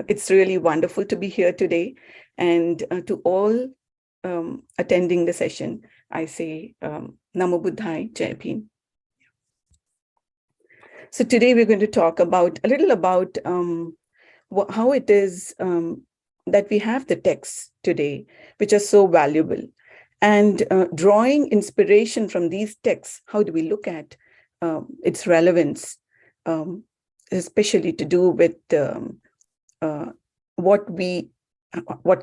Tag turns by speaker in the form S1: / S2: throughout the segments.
S1: it's really wonderful to be here today. And to all attending the session, I say Namo Buddhaya, Jai Bhim. So today we're going to talk about a little about how it is that we have the texts today, which are so valuable. And drawing inspiration from these texts, how do we look at its relevance, especially to do with what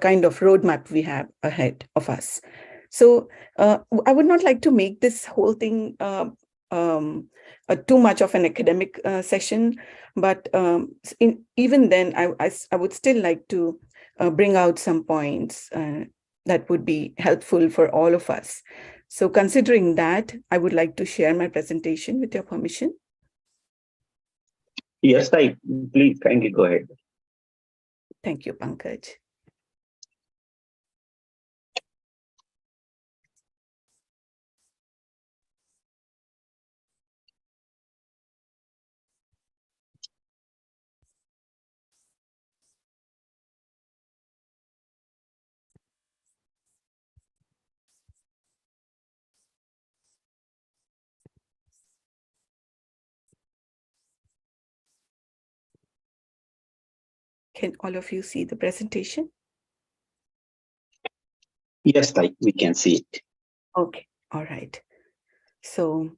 S1: kind of roadmap we have ahead of us. So I would not like to make this whole thing too much of an academic session, but even then, I would still like to bring out some points that would be helpful for all of us. So considering that, I would like to share my presentation with your permission.
S2: Yes, please kindly go ahead.
S1: Thank you, Pankaj. Can all of you see the presentation?
S2: Yes, we can see it.
S1: Okay, all right. So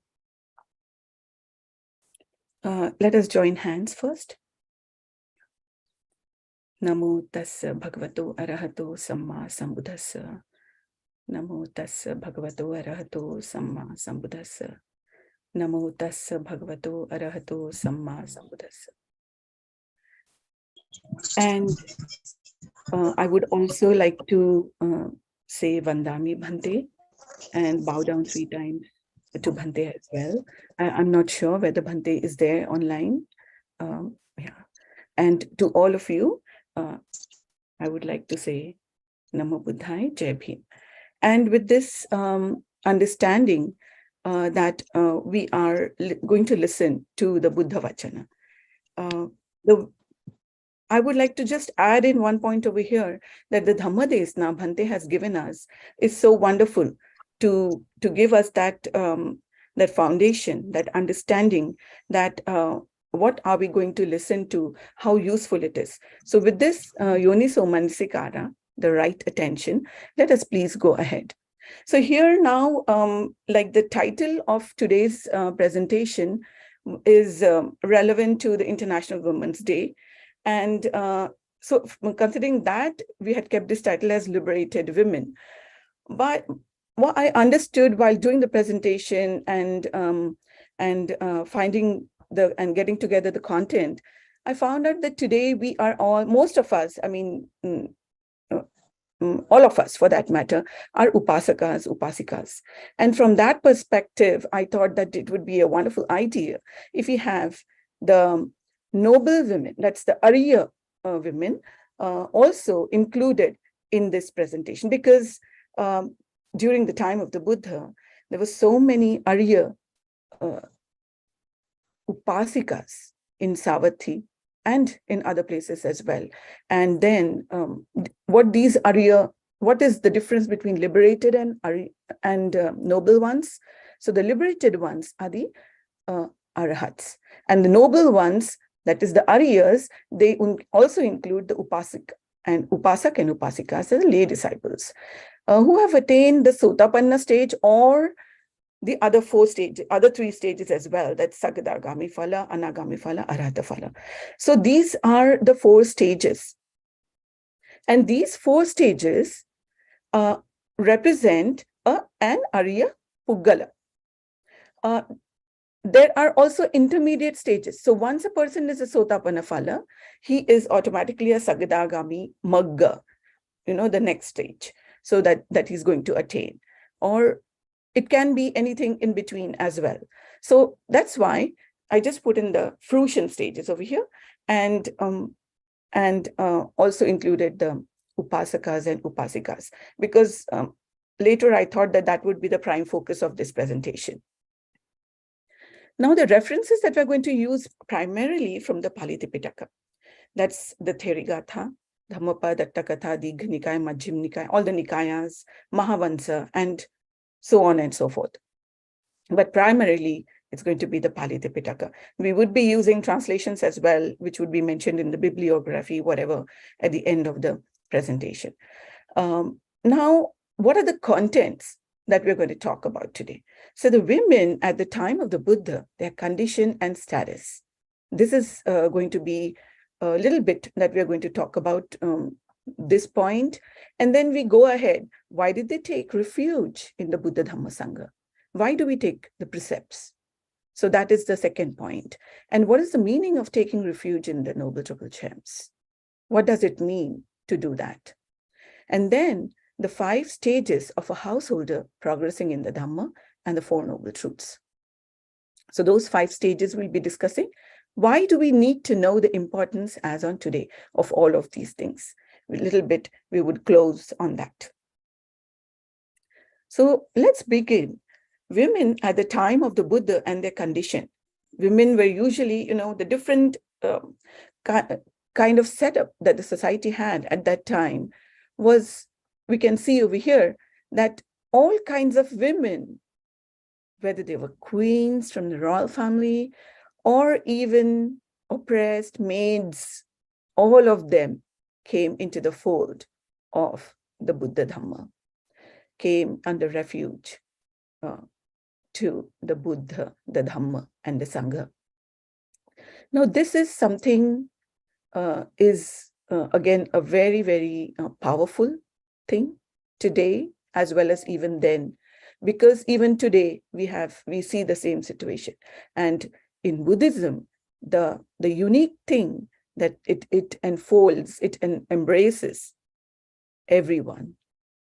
S1: let us join hands first. Namo tassa bhagavato arahato samma sambuddhassa. Namo tassa bhagavato arahato samma sambuddhassa. Namo tassa bhagavato arahato samma sambuddhassa. And I would also like to say Vandami Bhante and bow down 3 times to Bhante as well. I'm not sure whether Bhante is there online. Yeah. And to all of you, I would like to say Namo Buddhaya, Jai Bhim. And with this understanding that we are going to listen to the Buddha Vachana, I would like to just add in one point over here that the Dhamma Desna Bhante has given us is so wonderful to give us that that foundation, that understanding that what are we going to listen to, how useful it is. So with this Yoniso Manasikara, the right attention, let us please go ahead. So here now, like the title of today's presentation is relevant to the International Women's Day. And so considering that, we had kept this title as Liberated Women. But what I understood while doing the presentation and finding and getting together the content, I found out that today we are all, most of us, I mean, all of us for that matter, are upasakas, upasikas. And from that perspective, I thought that it would be a wonderful idea if we have the noble women, that's the Arya women, also included in this presentation, because during the time of the Buddha, there were so many Arya upasikas in Savatthi and in other places as well. And then what is the difference between liberated and noble ones? So the liberated ones are the arahats, and the noble ones, that is the Aryas, they also include the upasak and upasikas as the lay disciples who have attained the Sotapanna stage or the other 4 stages, other 3 stages as well. That's Sagadagami Phala, Anagami Phala, Arhata Phala. So these are the 4 stages. And these 4 stages represent an Arya Puggala. There are also intermediate stages. So once a person is a Sotapanna Phala, he is automatically a Sagadagami Magga, the next stage, so that he's going to attain. Or it can be anything in between as well. So that's why I just put in the fruition stages over here, and also included the upasakas and upasikas, because later I thought that would be the prime focus of this presentation. Now, the references that we're going to use primarily from the Pali Tipitaka. That's the Therigatha, Dhammapada, Dattakatha, Digha Nikaya, Majjhim Nikaya, all the Nikayas, Mahavansa, and so on and so forth. But primarily, it's going to be the Pali Tipitaka. We would be using translations as well, which would be mentioned in the bibliography, whatever, at the end of the presentation. Now, what are the contents that we're going to talk about today? So the women at the time of the Buddha, their condition and status. This is going to be a little bit that we're going to talk about this point. And then we go ahead. Why did they take refuge in the Buddha Dhamma Sangha? Why do we take the precepts? So that is the second point. And what is the meaning of taking refuge in the Noble Triple Gems? What does it mean to do that? And then the 5 stages of a householder progressing in the Dhamma and the 4 Noble Truths. So those 5 stages we'll be discussing. Why do we need to know the importance as on today of all of these things? A little bit, we would close on that. So let's begin. Women at the time of the Buddha and their condition. Women were usually, the different kind of setup that the society had at that time was, we can see over here, that all kinds of women, whether they were queens from the royal family or even oppressed maids, all of them came into the fold of the Buddha Dhamma, came under refuge to the Buddha, the Dhamma, and the Sangha. Now, this is something again, a very, very powerful thing today, as well as even then, because even today we see the same situation. And in Buddhism, the unique thing that it enfolds, it embraces everyone.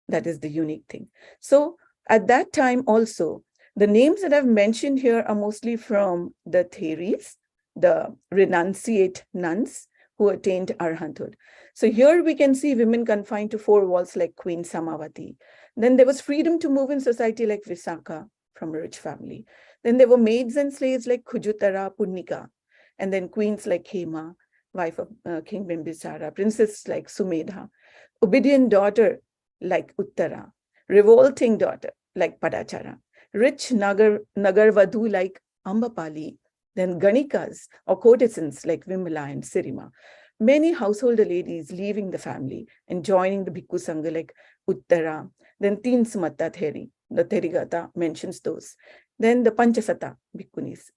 S1: That is the unique thing. So at that time also, the names that I've mentioned here are mostly from the theories, the renunciate nuns who attained arhathood. So here we can see women confined to 4 walls like Queen Samavati. Then there was freedom to move in society like Visakha from a rich family. Then there were maids and slaves like Khujutara, Punnika. And then queens like Hema, wife of King Bimbisara, princess like Sumedha, obedient daughter like Uttara, revolting daughter like Padachara, rich Nagarvadhu like Ambapali, then Ganikas or courtesans like Vimala and Sirima. Many householder ladies leaving the family and joining the Bhikkhu Sangha like Uttara, then Teen Sumatta Theri, the Therigata mentions those. Then the Panchasata Bhikkhunis,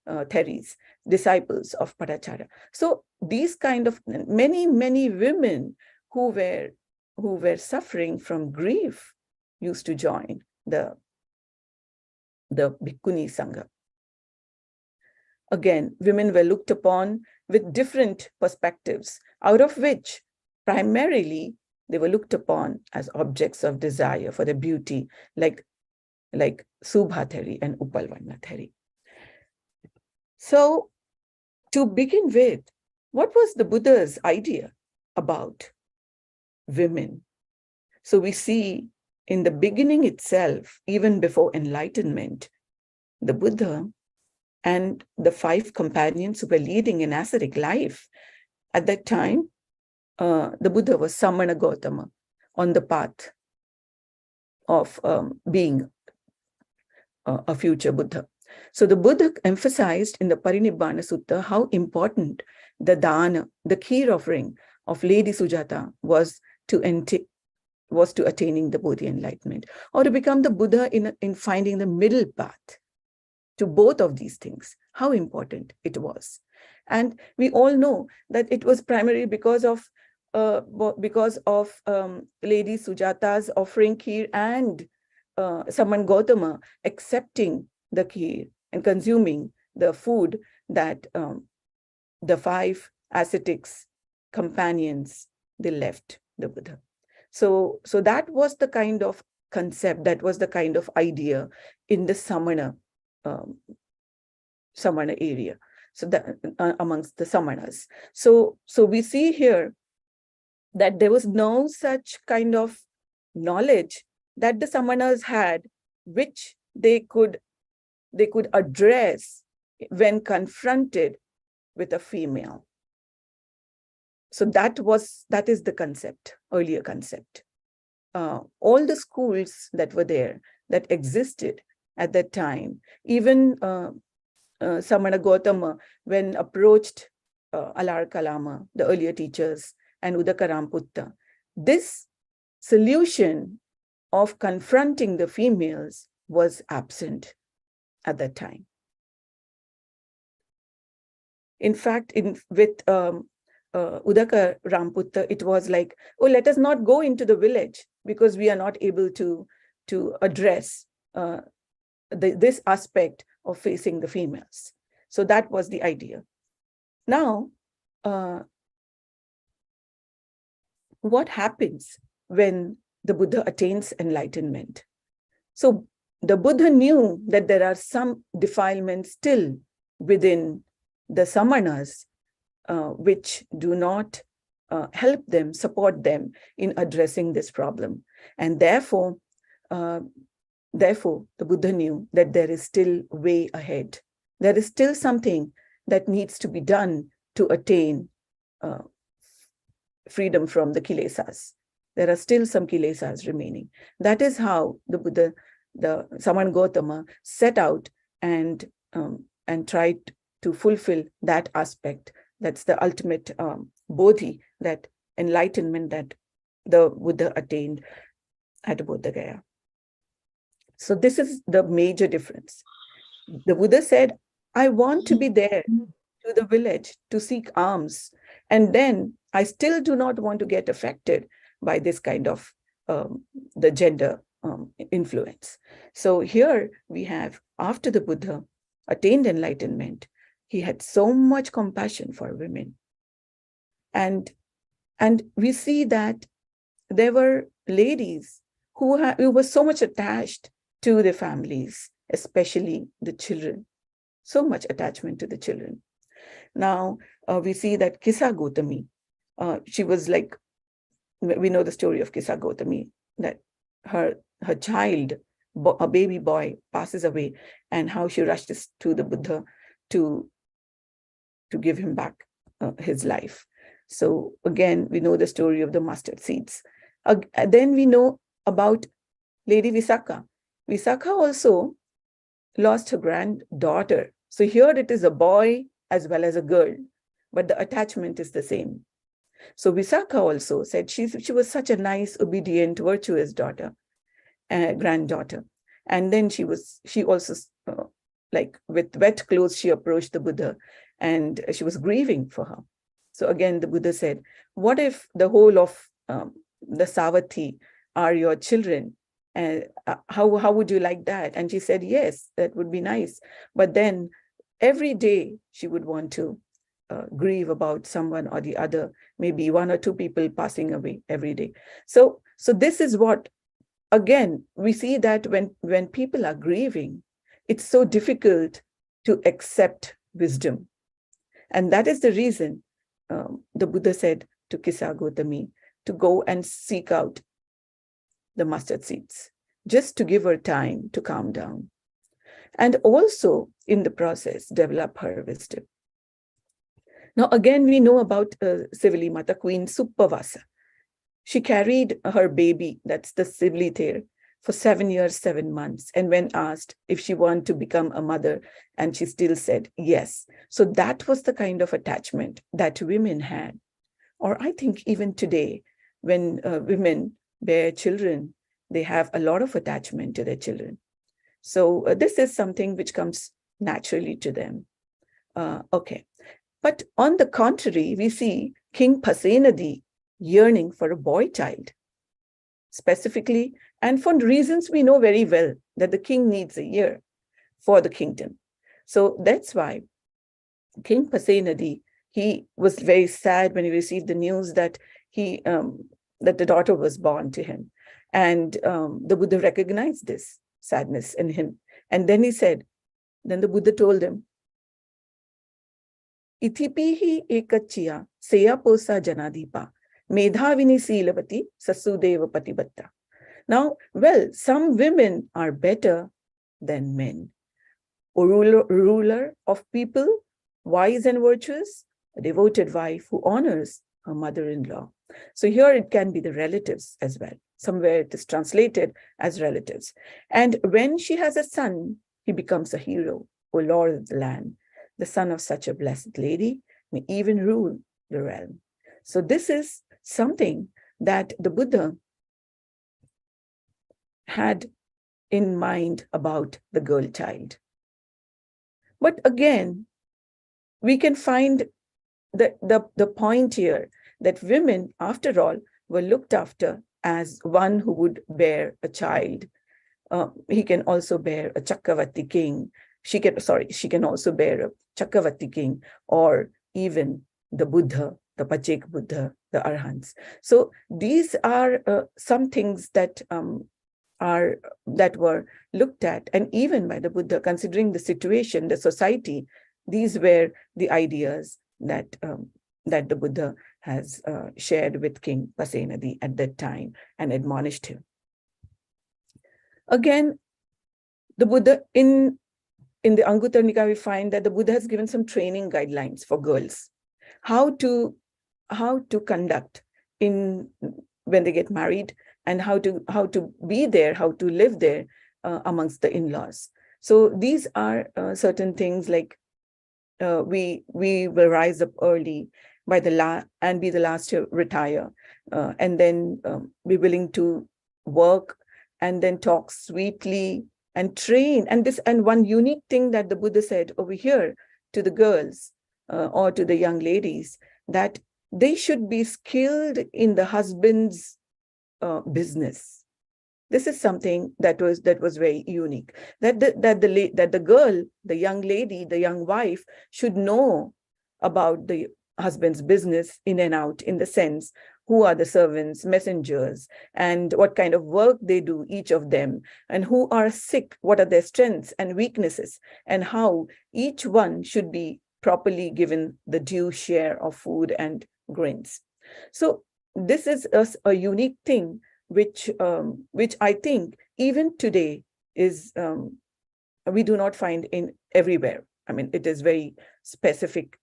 S1: Theris, disciples of Padachara. So these kind of many women who were suffering from grief used to join the Bhikkhuni Sangha. Again, women were looked upon with different perspectives, out of which primarily they were looked upon as objects of desire for their beauty, like Subhatheri and Upalvarnatheri. So to begin with, what was the Buddha's idea about women? So we see in the beginning itself, even before enlightenment, the Buddha and the 5 companions who were leading an ascetic life. At that time, the Buddha was Samana Gautama on the path of being a future Buddha. So the Buddha emphasized in the Parinibbana Sutta how important the dana, the kheer offering of Lady Sujata was to attaining the Bodhi enlightenment, or to become the Buddha in finding the middle path to both of these things, how important it was. And we all know that it was primarily because of Lady Sujata's offering kheer and Saman Gautama accepting the kheer and consuming the food that the 5 ascetics companions, they left the Buddha. So that was the kind of concept, that was the kind of idea in the Samana area, so that amongst the Samanas. So we see here that there was no such kind of knowledge that the Samanas had, which they could address when confronted with a female. So that is the concept, earlier concept. All the schools that were there, that existed at that time, even Samana Gautama, when approached Alar Kalama, the earlier teachers, and Udaka Ramputta, this solution of confronting the females was absent at that time. In fact, with Udaka Ramputta, it was like, oh, let us not go into the village because we are not able to address this aspect of facing the females. So that was the idea. Now, what happens when the Buddha attains enlightenment? So the Buddha knew that there are some defilements still within the samanas, which do not help them, support them in addressing this problem. And therefore, the Buddha knew that there is still way ahead. There is still something that needs to be done to attain freedom from the kilesas. There are still some kilesas remaining. That is how the Buddha, the Samana Gautama, set out and tried to fulfill that aspect. That's the ultimate bodhi, that enlightenment that the Buddha attained at Bodh Gaya. So this is the major difference. The Buddha said, I want to be there to the village to seek alms. And then I still do not want to get affected by this kind of the gender influence. So here we have, after the Buddha attained enlightenment, he had so much compassion for women. And we see that there were ladies who were so much attached to their families, especially the children, so much attachment to the children. Now, we see that Kisa Gautami, she was like, we know the story of Kisa Gautami, that her child, a baby boy, passes away, and how she rushes to the Buddha to give him back his life. So again, we know the story of the mustard seeds. Then we know about Lady Visakha. Visakha also lost her granddaughter. So here it is a boy as well as a girl, but the attachment is the same. So Visakha also said she was such a nice, obedient, virtuous daughter, granddaughter. And then she also, like with wet clothes, she approached the Buddha and she was grieving for her. So again, the Buddha said, what if the whole of the Savatthi are your children? And how would you like that? And she said, yes, that would be nice. But then every day she would want to grieve about someone or the other, maybe one or two people passing away every day. So this is what, again, we see that when people are grieving, it's so difficult to accept wisdom. And that is the reason the Buddha said to Kisa Gautami to go and seek out the mustard seeds, just to give her time to calm down. And also, in the process, develop her wisdom. Now, again, we know about Sivali Mata, Queen Suppavasa. She carried her baby, that's the Sivali there, for 7 years, 7 months. And when asked if she wanted to become a mother, and she still said yes. So that was the kind of attachment that women had. Or I think even today, when women bear children, they have a lot of attachment to their children. So this is something which comes naturally to them. Okay. But on the contrary, we see King Pasenadi yearning for a boy child, specifically, and for reasons we know very well, that the king needs a year for the kingdom. So that's why King Pasenadi, he was very sad when he received the news that that the daughter was born to him. And the Buddha recognized this sadness in him. And then the Buddha told him, Itipihi ekachya seyaposa janadipa medhavini silavati sasudeva patibatta. Now, well, some women are better than men. A ruler of people, wise and virtuous, a devoted wife who honors her mother-in-law. So here it can be the relatives as well. Somewhere it is translated as relatives. And when she has a son, he becomes a hero, O Lord of the land. The son of such a blessed lady may even rule the realm. So this is something that the Buddha had in mind about the girl child. But again, we can find the point here that women, after all, were looked after as one who would bear a child. He can also bear a Chakravati king. She can also bear a Chakravati king, or even the Buddha, the Pachek Buddha, the Arhants. So these are some things that were looked at, and even by the Buddha, considering the situation, the society, these were the ideas that the Buddha has shared with King Pasenadi at that time and admonished him. Again, the Buddha, in the Anguttara Nikaya, we find that the Buddha has given some training guidelines for girls, how to conduct in when they get married, and how to be there, how to live there amongst the in-laws. So these are certain things like we will rise up early by and be the last to retire, and then be willing to work, and then talk sweetly and train. And one unique thing that the Buddha said over here to the girls or to the young ladies, that they should be skilled in the husband's business. This is something that was very unique. That the girl, the young lady, the young wife should know about the husband's business in and out, in the sense, who are the servants, messengers, and what kind of work they do, each of them, and who are sick, what are their strengths and weaknesses, and how each one should be properly given the due share of food and grains. So this is a unique thing, which I think even today is we do not find in everywhere. I mean, it is very specific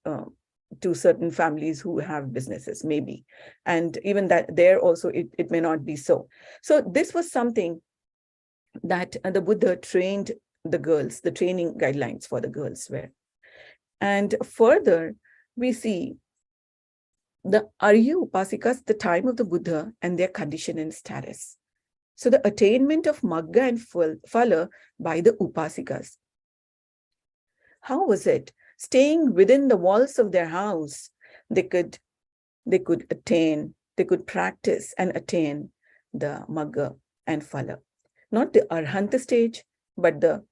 S1: to certain families who have businesses, maybe, and even that there also it may not be so. So this was something that the Buddha trained the girls, the training guidelines for the girls were. And further, we see the Arya Upasikas, the time of the Buddha, and their condition and status. So the attainment of Magga and Phala by the Upasikas. How was it? Staying within the walls of their house, they could attain, they could practice and attain the Magga and Phala. Not the Arhanta stage, but the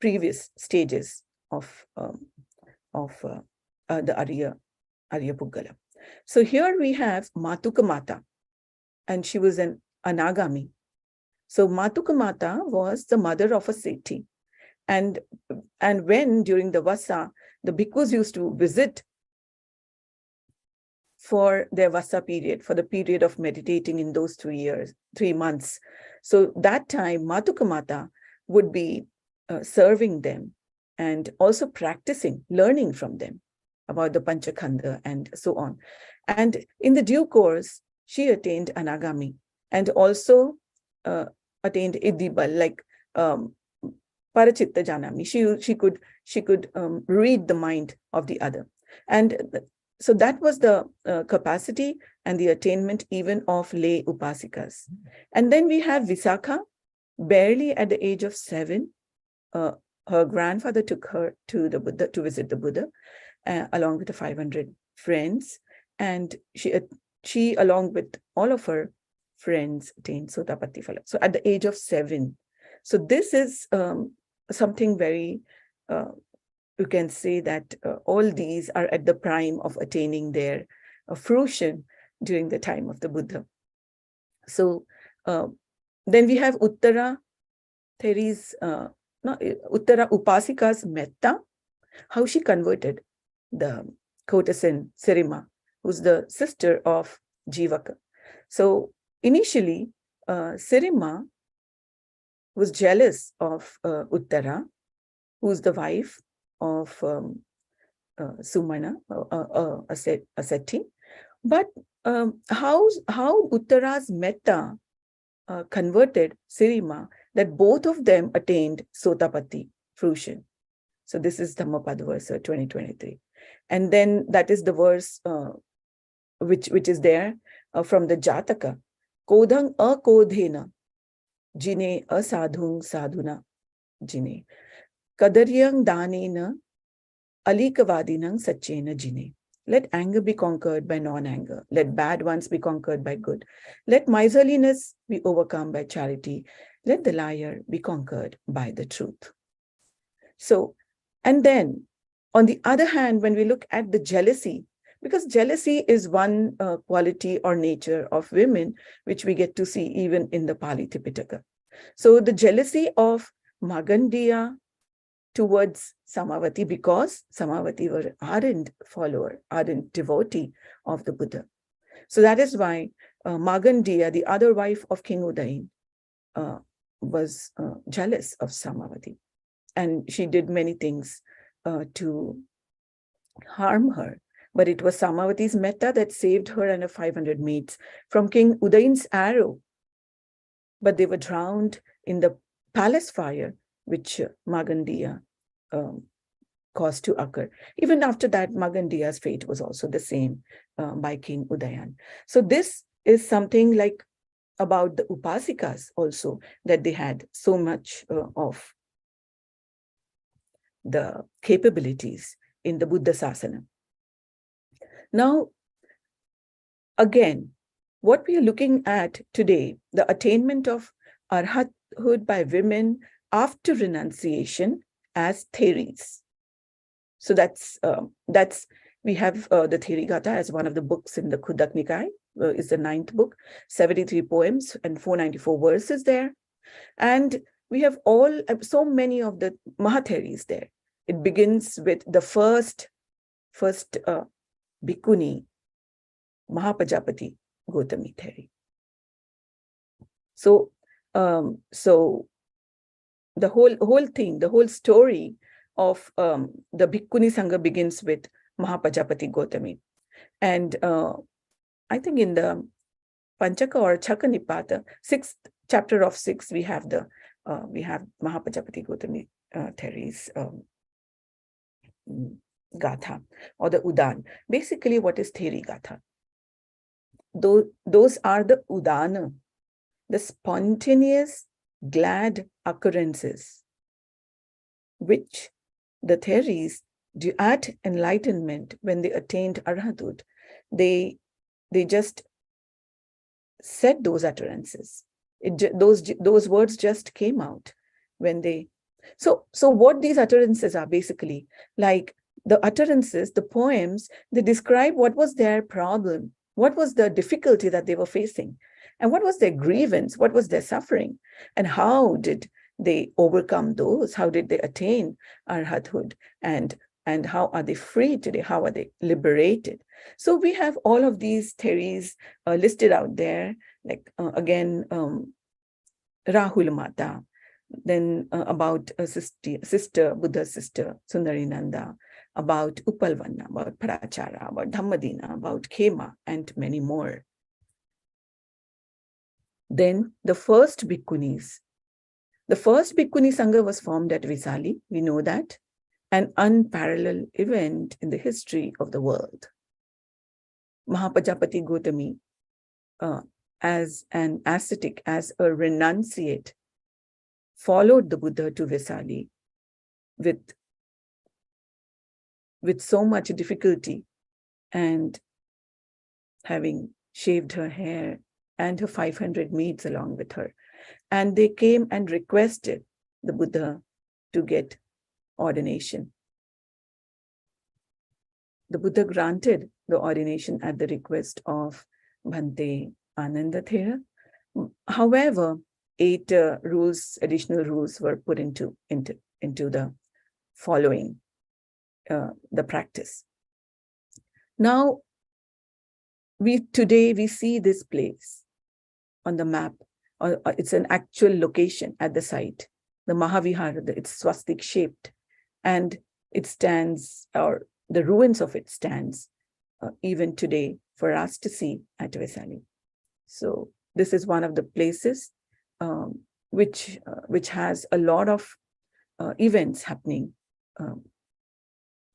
S1: previous stages of the Arya Puggala. So here we have Matuka Mata, and she was an Anagami. So Matuka Mata was the mother of a Sethi. And when during the Vasa, the bhikkhus used to visit for their Vasa period, for the period of meditating in those 3 months. So that time, Matuka Mata would be serving them and also practicing, learning from them about the Panchakhanda and so on. And in the due course, she attained Anagami and also attained Iddhibal, like Parachitta Janami. She could read the mind of the other. And so that was the capacity and the attainment even of lay Upasikas. And then we have Visakha, barely at the age of 7. Her grandfather took her to the Buddha to visit the Buddha, along with the 500 friends, and she along with all of her friends attained Sotapatti Phala. So at the age of 7. So this is something very, you can say that all these are at the prime of attaining their fruition during the time of the Buddha. So then we have Uttara Upasika's metta, how she converted the courtesan Sirima, who's the sister of Jivaka. So initially, Sirima was jealous of Uttara, who's the wife of Sumana, a Sethi. But how Uttara's metta converted Sirima, that both of them attained Sotapatti, fruition. So this is Dhammapada verse 2023. And then that is the verse which is there from the Jataka. Kodhang akodhena, jine asadhung sadhuna, jine. Kadaryang danena, alikavadinang sachena jine. Let anger be conquered by non-anger. Let bad ones be conquered by good. Let miserliness be overcome by charity. Let the liar be conquered by the truth. So, and then on the other hand, when we look at the jealousy, because jealousy is one quality or nature of women, which we get to see even in the Pali Tipitaka. So the jealousy of Magandiya towards Samavati, because Samavati were ardent follower, ardent devotee of the Buddha. So that is why Magandiya, the other wife of King Udayin, was jealous of Samavati. And she did many things to harm her. But it was Samavati's metta that saved her and her 500 mates from King Udayin's arrow. But they were drowned in the palace fire, which Magandiya caused to occur. Even after that, Magandiya's fate was also the same by King Udayan. So this is something like about the Upasikas also, that they had so much of the capabilities in the Buddha Sasana. Now, again, what we are looking at today, the attainment of arhathood by women after renunciation as theories. So that's we have the Therigatha as one of the books in the Khudak Nikaya, is the 9th book, 73 poems and 494 verses there. And we have so many of the Mahatheris there. It begins with the first bhikkhuni, Mahapajapati Gautami Theri. So, so the whole thing, the whole story of the Bhikkhuni Sangha begins with Mahapajapati Gautami. And I think in the Panchaka or Chaka Nipata, 6th chapter of 6, we have Mahapajapati Gautami Theri's Gatha or the Udan. Basically, what is Theri Gatha? Those are the Udana, the spontaneous, glad occurrences, which the Theris, at enlightenment, when they attained Arhathood, they just said those utterances. Those words just came out when they. So what these utterances are basically, like the utterances, the poems, they describe what was their problem, what was the difficulty that they were facing, and what was their grievance, what was their suffering, and how did they overcome those? How did they attain arhathood? And how are they free today? How are they liberated? So we have all of these theories listed out there, like again, Rahul Mata, then about sister, Buddha's sister, Sundarinanda, about Upalvanna, about Parachara, about Dhammadina, about Khema, and many more. Then the first bhikkhunis. The first bhikkhuni Sangha was formed at Vaishali, we know that, an unparalleled event in the history of the world. Mahapajapati Gautami, as an ascetic, as a renunciate, followed the Buddha to Vaishali with so much difficulty, and having shaved her hair and her 500 maids along with her. And they came and requested the Buddha to get ordination. The Buddha granted the ordination at the request of Bhante Anandathera. However, 8 additional rules were put into the following the practice. Now, today we see this place on the map. It's an actual location at the site. The Mahavihara, it's swastik shaped, and it stands, or the ruins of it stands even today for us to see at Vaishali. So this is one of the places which has a lot of events happening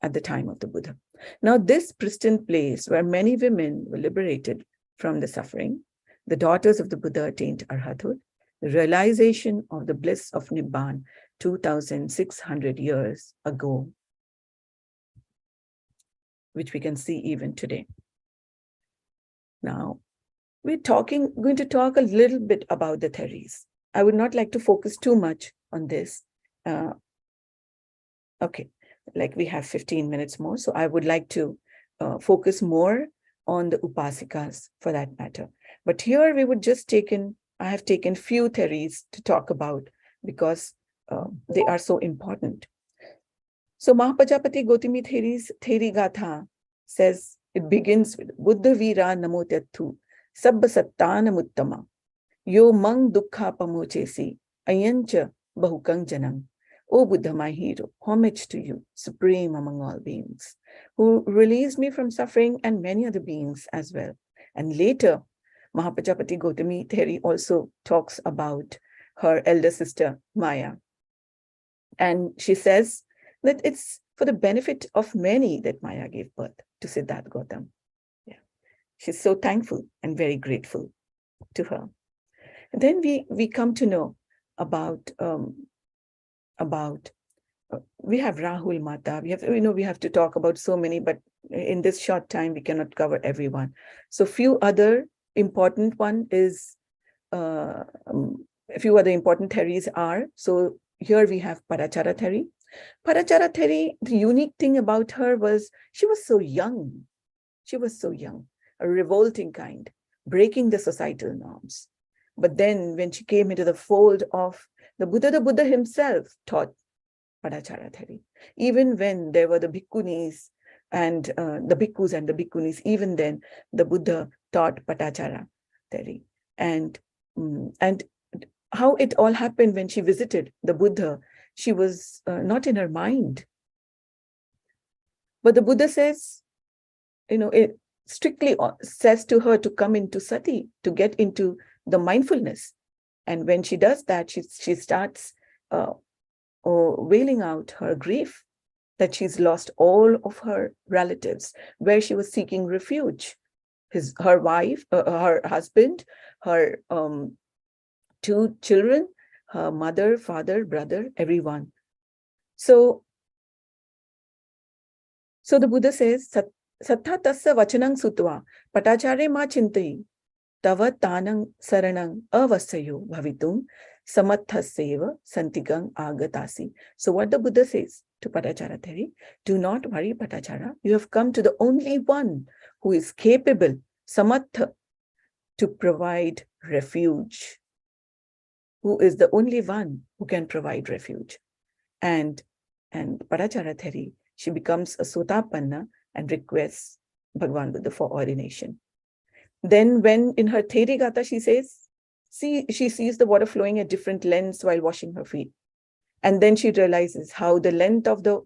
S1: at the time of the Buddha. Now, this pristine place where many women were liberated from the suffering, the daughters of the Buddha attained arhathood, the realization of the bliss of Nibbana 2,600 years ago, which we can see even today. Now, we're going to talk a little bit about the theories. I would not like to focus too much on this. Okay, like we have 15 minutes more, so I would like to focus more on the upasikas for that matter. But here we would just I have taken few theories to talk about because they are so important. So Mahapajapati Gotami Theri Gatha says, it begins with Buddha Vira Namo Tyathu Sabba Sattana Muttama Yo Mang Dukha Pamochesi Ayancha Bahukang Janam. O Buddha, my hero, homage to you, supreme among all beings, who released me from suffering and many other beings as well. And later, Mahapajapati Gotami Theri also talks about her elder sister, Maya. And she says that it's for the benefit of many that Maya gave birth to Siddhartha Gautam. Yeah. She's so thankful and very grateful to her. And then we come to know about we have Rahul Mata, we have to talk about so many, but in this short time we cannot cover everyone. So few other important theories are, so here we have Parachara theory. Parachara theory, the unique thing about her was she was so young, a revolting kind, breaking the societal norms. But then when she came into the fold of the Buddha himself taught Parachara theory. Even when there were the bhikkhunis and the bhikkhus and the bhikkhunis, even then the Buddha taught Parachara theory. And how it all happened when she visited the Buddha, she was not in her mind. But the Buddha says, it strictly says to her to come into sati, to get into the mindfulness. And when she does that, she starts wailing out her grief that she's lost all of her relatives, where she was seeking refuge. Her wife, her husband, her 2 children, her mother, father, brother, everyone. So the Buddha says, Sattha tasya vachanang sutva patachare ma chintai tava tanang saranang avasayo bhavitum samathaseva santigang agatasi. So what the Buddha says to Patachara theory, do not worry, Patachara, you have come to the only one who is capable, samatha, to provide refuge, who is the only one who can provide refuge. And Patachara theory, she becomes a Sotapanna and requests Bhagwan Buddha for ordination. Then when in her Theri Gatha, she says, she sees the water flowing at different lengths while washing her feet. And then she realizes how the length of the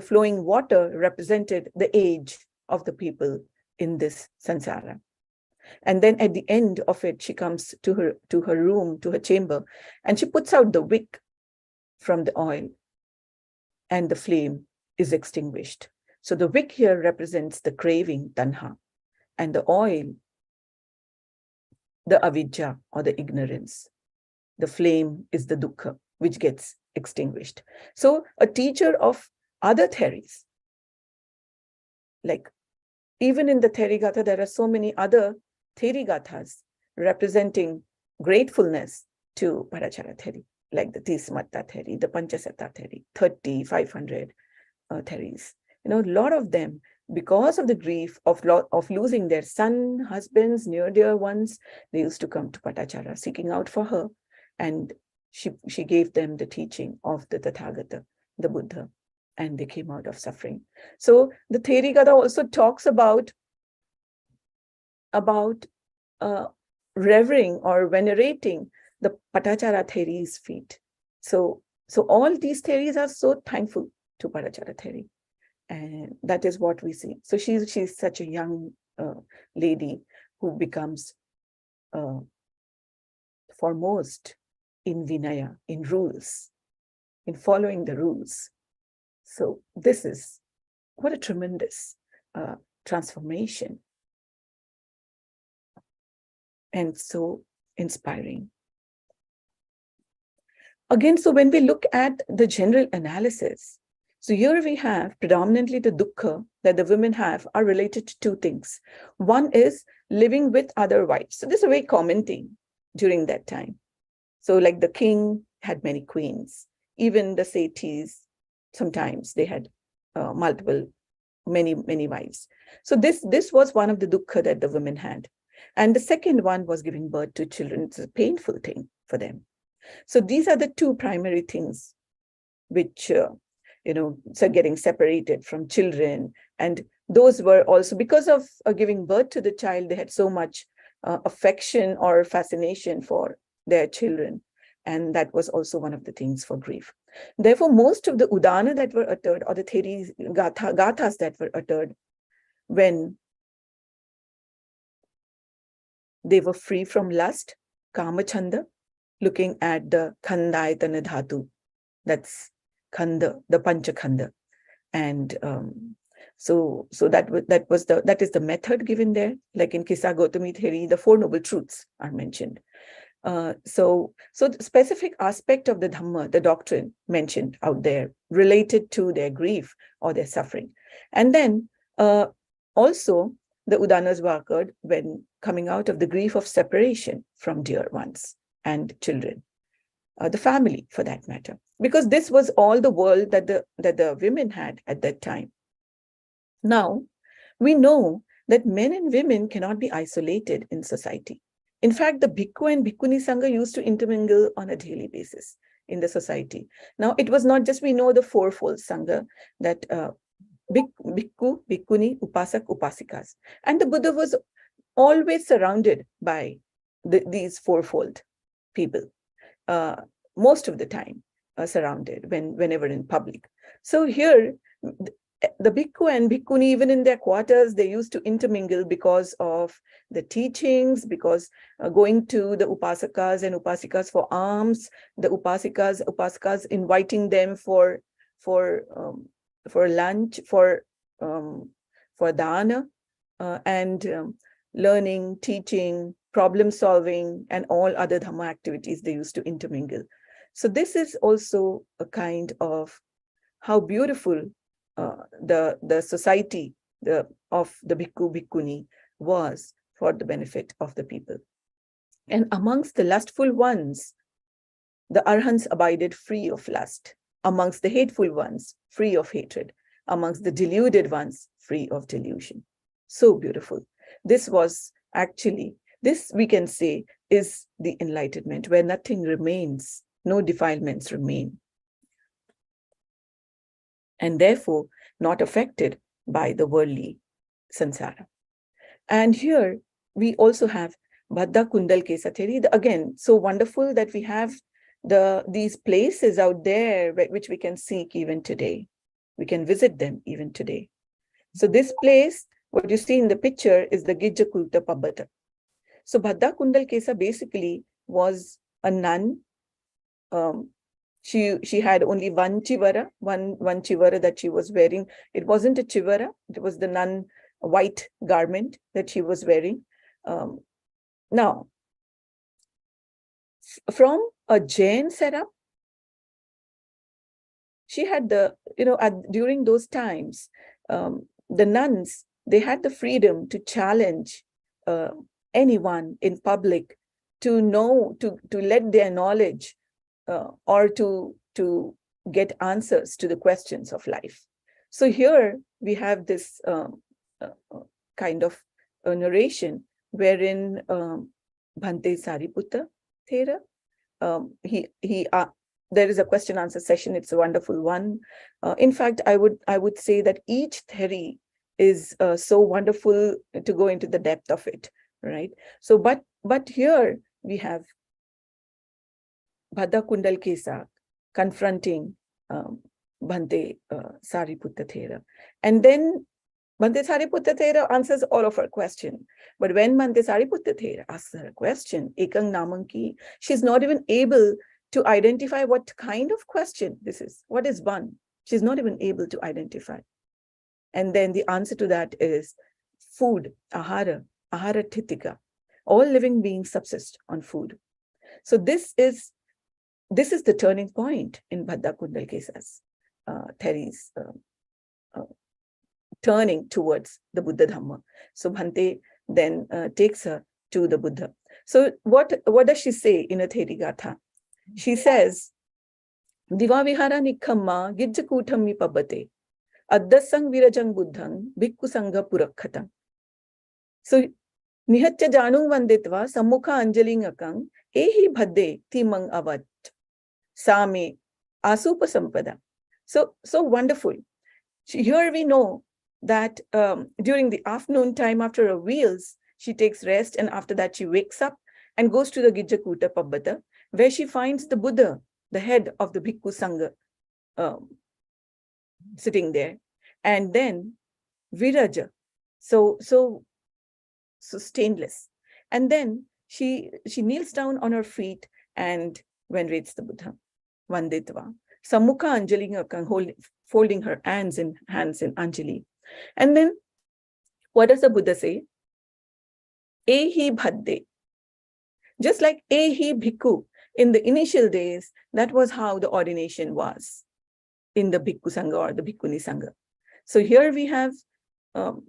S1: flowing water represented the age of the people in this samsara. And then at the end of it, she comes to her room, to her chamber, and she puts out the wick from the oil, and the flame is extinguished. So the wick here represents the craving, tanha, and the oil, the avidya, or the ignorance. The flame is the dukkha, which gets extinguished. So a teacher of other theories, like even in the Therigatha, there are so many other Therigathas representing gratefulness to Parachara theory, like the Tismatta theory, the Panchasatta theory, 30, 500 theories. A lot of them, because of the grief of losing their son, husbands, near dear ones, they used to come to Patachara seeking out for her. And she gave them the teaching of the Tathagata, the Buddha, and they came out of suffering. So the Therigatha also talks about revering or venerating the Patachara theory's feet. So all these theories are so thankful to Patachara theory. And that is what we see. So she's such a young lady who becomes foremost in Vinaya, in rules, in following the rules. So this is what a tremendous transformation, and so inspiring. Again, so when we look at the general analysis, so here we have predominantly the dukkha that the women have are related to two things. One is living with other wives. So this is a very common thing during that time. So like the king had many queens, even the satis, sometimes they had many wives. So this was one of the dukkha that the women had. And the second one was giving birth to children. It's a painful thing for them. So these are the two primary things which, so getting separated from children. And those were also because of giving birth to the child, they had so much affection or fascination for their children. And that was also one of the things for grief. Therefore, most of the udana that were uttered, or the theories, gathas that were uttered, when they were free from lust, kamachanda, looking at the khandayatana dhatu, that's khanda, the panchakhanda. And so that is the method given there. Like in Kisa Gautami theory, the Four Noble Truths are mentioned. So the specific aspect of the Dhamma, the doctrine mentioned out there, related to their grief or their suffering. And then also the udanas were occurred when coming out of the grief of separation from dear ones and children, the family for that matter, because this was all the world that the women had at that time. Now, we know that men and women cannot be isolated in society. In fact, the bhikkhu and bhikkhuni sangha used to intermingle on a daily basis in the society. Now, it was not just, we know the fourfold sangha, that bhikkhu, bhikkhuni, upasak, upasikas. And the Buddha was always surrounded by these fourfold people, most of the time surrounded whenever in public. So here, the bhikkhu and bhikkhuni, even in their quarters, they used to intermingle because of the teachings, because going to the upasakas and upasikas for alms, the upasikas inviting them for lunch, for dana, and learning, teaching, problem solving, and all other Dhamma activities they used to intermingle. So this is also a kind of how beautiful the society of the bhikkhu bhikkhuni was for the benefit of the people. And amongst the lustful ones, the arhants abided free of lust. Amongst the hateful ones, free of hatred. Amongst the deluded ones, free of delusion. So beautiful. This was actually, this we can say is the enlightenment, where nothing remains, no defilements remain, and therefore not affected by the worldly sansara. And here we also have Bhadda Kundal Kesa theory. Again, so wonderful that we have these places out there which we can seek even today. We can visit them even today. So this place, what you see in the picture, is the Gijja Kulta Pabbata. So Bhadda Kundal Kesa basically was a nun. She had only one chivara that she was wearing. It wasn't a chivara, it was the nun white garment that she was wearing. Now, from a Jain setup, she had during those times, the nuns, they had the freedom to challenge anyone in public to let their knowledge or to get answers to the questions of life. So here we have this kind of a narration wherein Bhante Sariputta Thera, there is a question answer session. It's a wonderful one. In fact, I would say that each theory is so wonderful to go into the depth of it, right? So, but here we have Bhadda Kundal Kesa confronting Bhante Sariputta Thera. And then Bhante Sariputta Thera answers all of her questions. But when Bhante Sariputta Thera asks her a question, Ekang Namanki, she's not even able to identify what kind of question this is. What is one? She's not even able to identify. And then the answer to that is food, ahara, ahara titika. All living beings subsist on food. So this is the turning point in Bhadda Kundalkesa's Theri's turning towards the Buddha Dhamma. So Bhante then takes her to the Buddha. So what does she say in a Theri Gatha? She says, Diva Vihara Nikhamma Gijjakutam mi pabate Addasang Virajang Buddhang Bhikkhu Sangha Purakhatam. So Nihatya Janung Vanditva Sammukha Anjaling Akang Ehi Bhadde Timang Avat Same Asupa Sampada. So wonderful. Here we know that during the afternoon time after her wheels, she takes rest, and after that she wakes up and goes to the Gijjakuta Pabbata, where she finds the Buddha, the head of the Bhikkhu Sangha, sitting there. And then Viraja, so stainless. And then she kneels down on her feet and venerates the Buddha. Vanditva. Sammukha Anjali, folding her hands in Anjali. And then what does the Buddha say? Ehi Bhadde. Just like Ehi Bhikkhu, in the initial days, that was how the ordination was in the Bhikkhu Sangha or the Bhikkhuni Sangha. So here we have Bhadda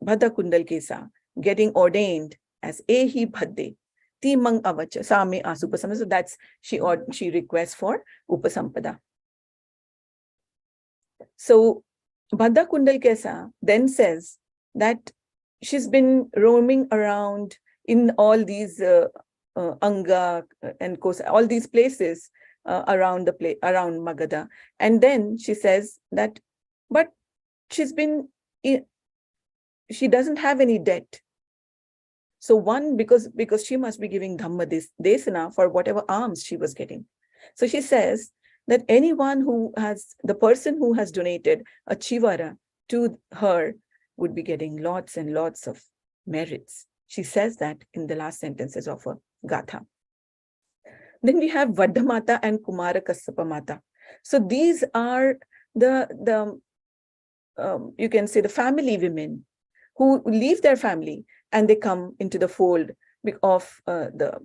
S1: Kundalkesa getting ordained as Ehi Bhadde. Timang avacha same asupasampada. So that's she requests for upasampada. So Bhadda Kundalkesa then says that she's been roaming around in all these Anga and Kosa, all these places around Magadha. And then she says that, but she doesn't have any debt. So one, because she must be giving Dhamma desana for whatever alms she was getting. So she says that the person who has donated a chivara to her would be getting lots and lots of merits. She says that in the last sentences of her Gatha. Then we have Vaddhamata and Kumara Kassapa Mata. So these are the you can say the family women who leave their family and they come into the fold of the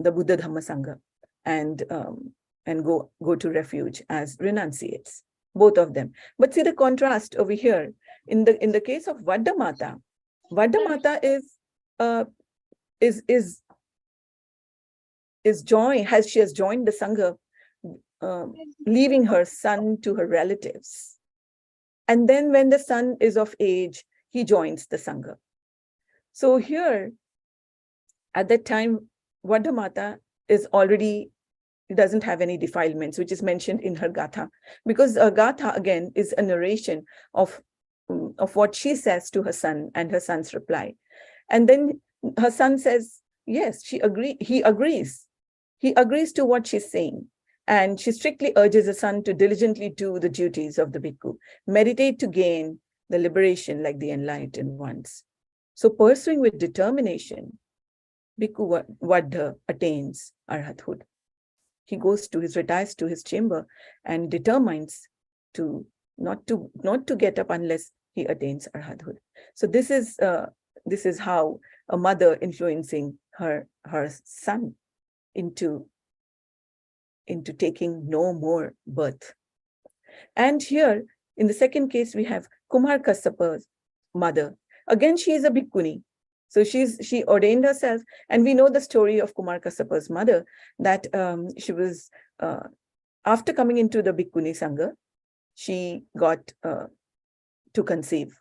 S1: Buddha Dhamma Sangha and go to refuge as renunciates, both of them. But see the contrast over here. In the case of Vaddhamata she has joined the Sangha, leaving her son to her relatives. And then when the son is of age, he joins the Sangha. So here, at that time, Vaddhamata doesn't have any defilements, which is mentioned in her Gatha. Because Gatha, again, is a narration of what she says to her son and her son's reply. And then her son says, yes, he agrees. He agrees to what she's saying. And she strictly urges the son to diligently do the duties of the bhikkhu, meditate to gain the liberation like the enlightened ones. So pursuing with determination, Bhikkhu Vaddha attains arhathood. He retires to his chamber and determines to not to get up unless he attains arhathood. So this is how a mother influencing her son into taking no more birth. And here, in the second case, we have Kumar Kassapa's mother. Again, she is a bhikkhuni. So she ordained herself. And we know the story of Kumar Kassapa's mother, that she was, after coming into the Bhikkhuni Sangha, she got to conceive.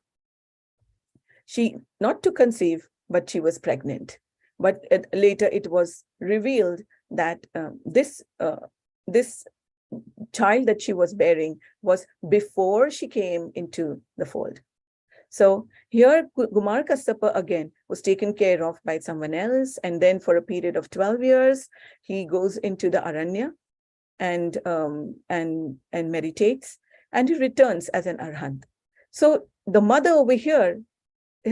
S1: Not to conceive, but she was pregnant. But later it was revealed that this child that she was bearing was before she came into the fold. So here Kumar Kassapa again was taken care of by someone else, and then for a period of 12 years he goes into the Aranya and meditates, and he returns as an arhat. So the mother over here,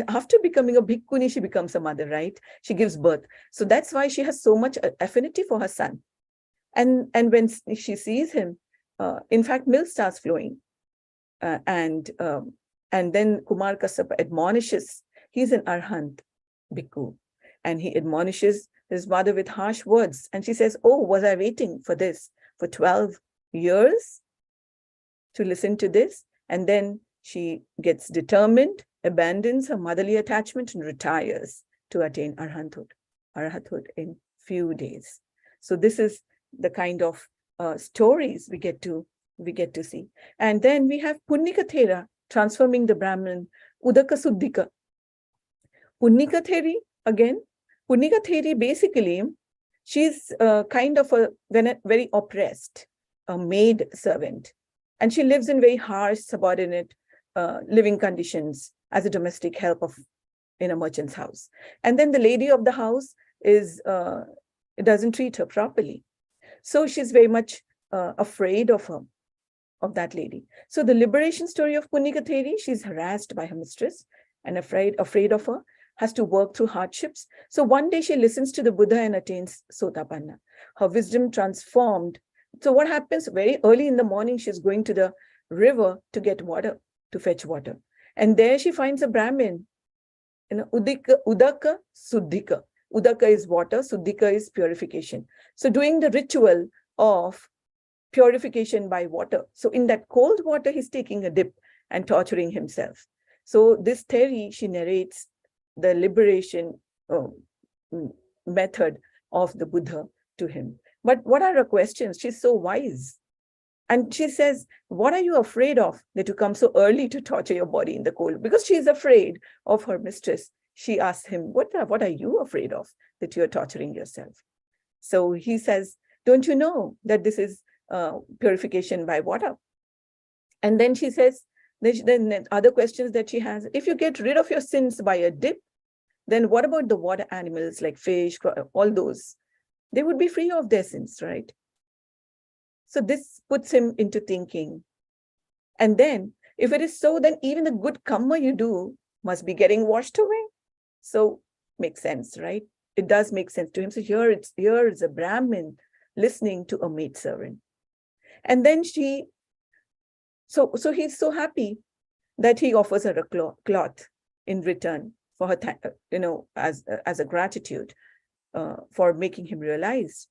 S1: after becoming a bhikkhuni, she becomes a mother, right? She gives birth. So that's why she has so much affinity for her son. And when she sees him, in fact, milk starts flowing. And then Kumar Kassapa admonishes, he's an arhat bhikkhu, and he admonishes his mother with harsh words. And she says, oh, was I waiting for this for 12 years to listen to this? And then she gets determined, abandons her motherly attachment, and retires to attain arhathood in few days. So this is the kind of stories we get to see. And then we have Punnikathera transforming the Brahmin, Udaka Suddhika. Punnikatheri, again, Punnikatheri basically, she's kind of a very oppressed, a maid servant. And she lives in very harsh, subordinate living conditions as a domestic help in a merchant's house. And then the lady of the house doesn't treat her properly. So she's very much afraid of that lady. So the liberation story of Punnikatheri, she's harassed by her mistress and afraid of her, has to work through hardships. So one day she listens to the Buddha and attains Sotapanna. Her wisdom transformed. So what happens, very early in the morning, she's going to the river to get water, to fetch water. And there she finds a Brahmin, Udaka Suddhika. Udaka is water, Suddhika is purification. So doing the ritual of purification by water. So in that cold water, he's taking a dip and torturing himself. So this Theri, she narrates the liberation method of the Buddha to him. But what are her questions? She's so wise. And she says, what are you afraid of that you come so early to torture your body in the cold? Because she's afraid of her mistress. She asks him, what are you afraid of that you're torturing yourself? So he says, don't you know that this is purification by water? And then she says, then other questions that she has, if you get rid of your sins by a dip, then what about the water animals like fish, all those? They would be free of their sins, right? So this puts him into thinking. And then, if it is so, then even the good karma you do must be getting washed away. So makes sense, right? It does make sense to him. So here is a Brahmin listening to a maidservant. And then so he's so happy that he offers her a cloth in return for her, as a gratitude for making him realize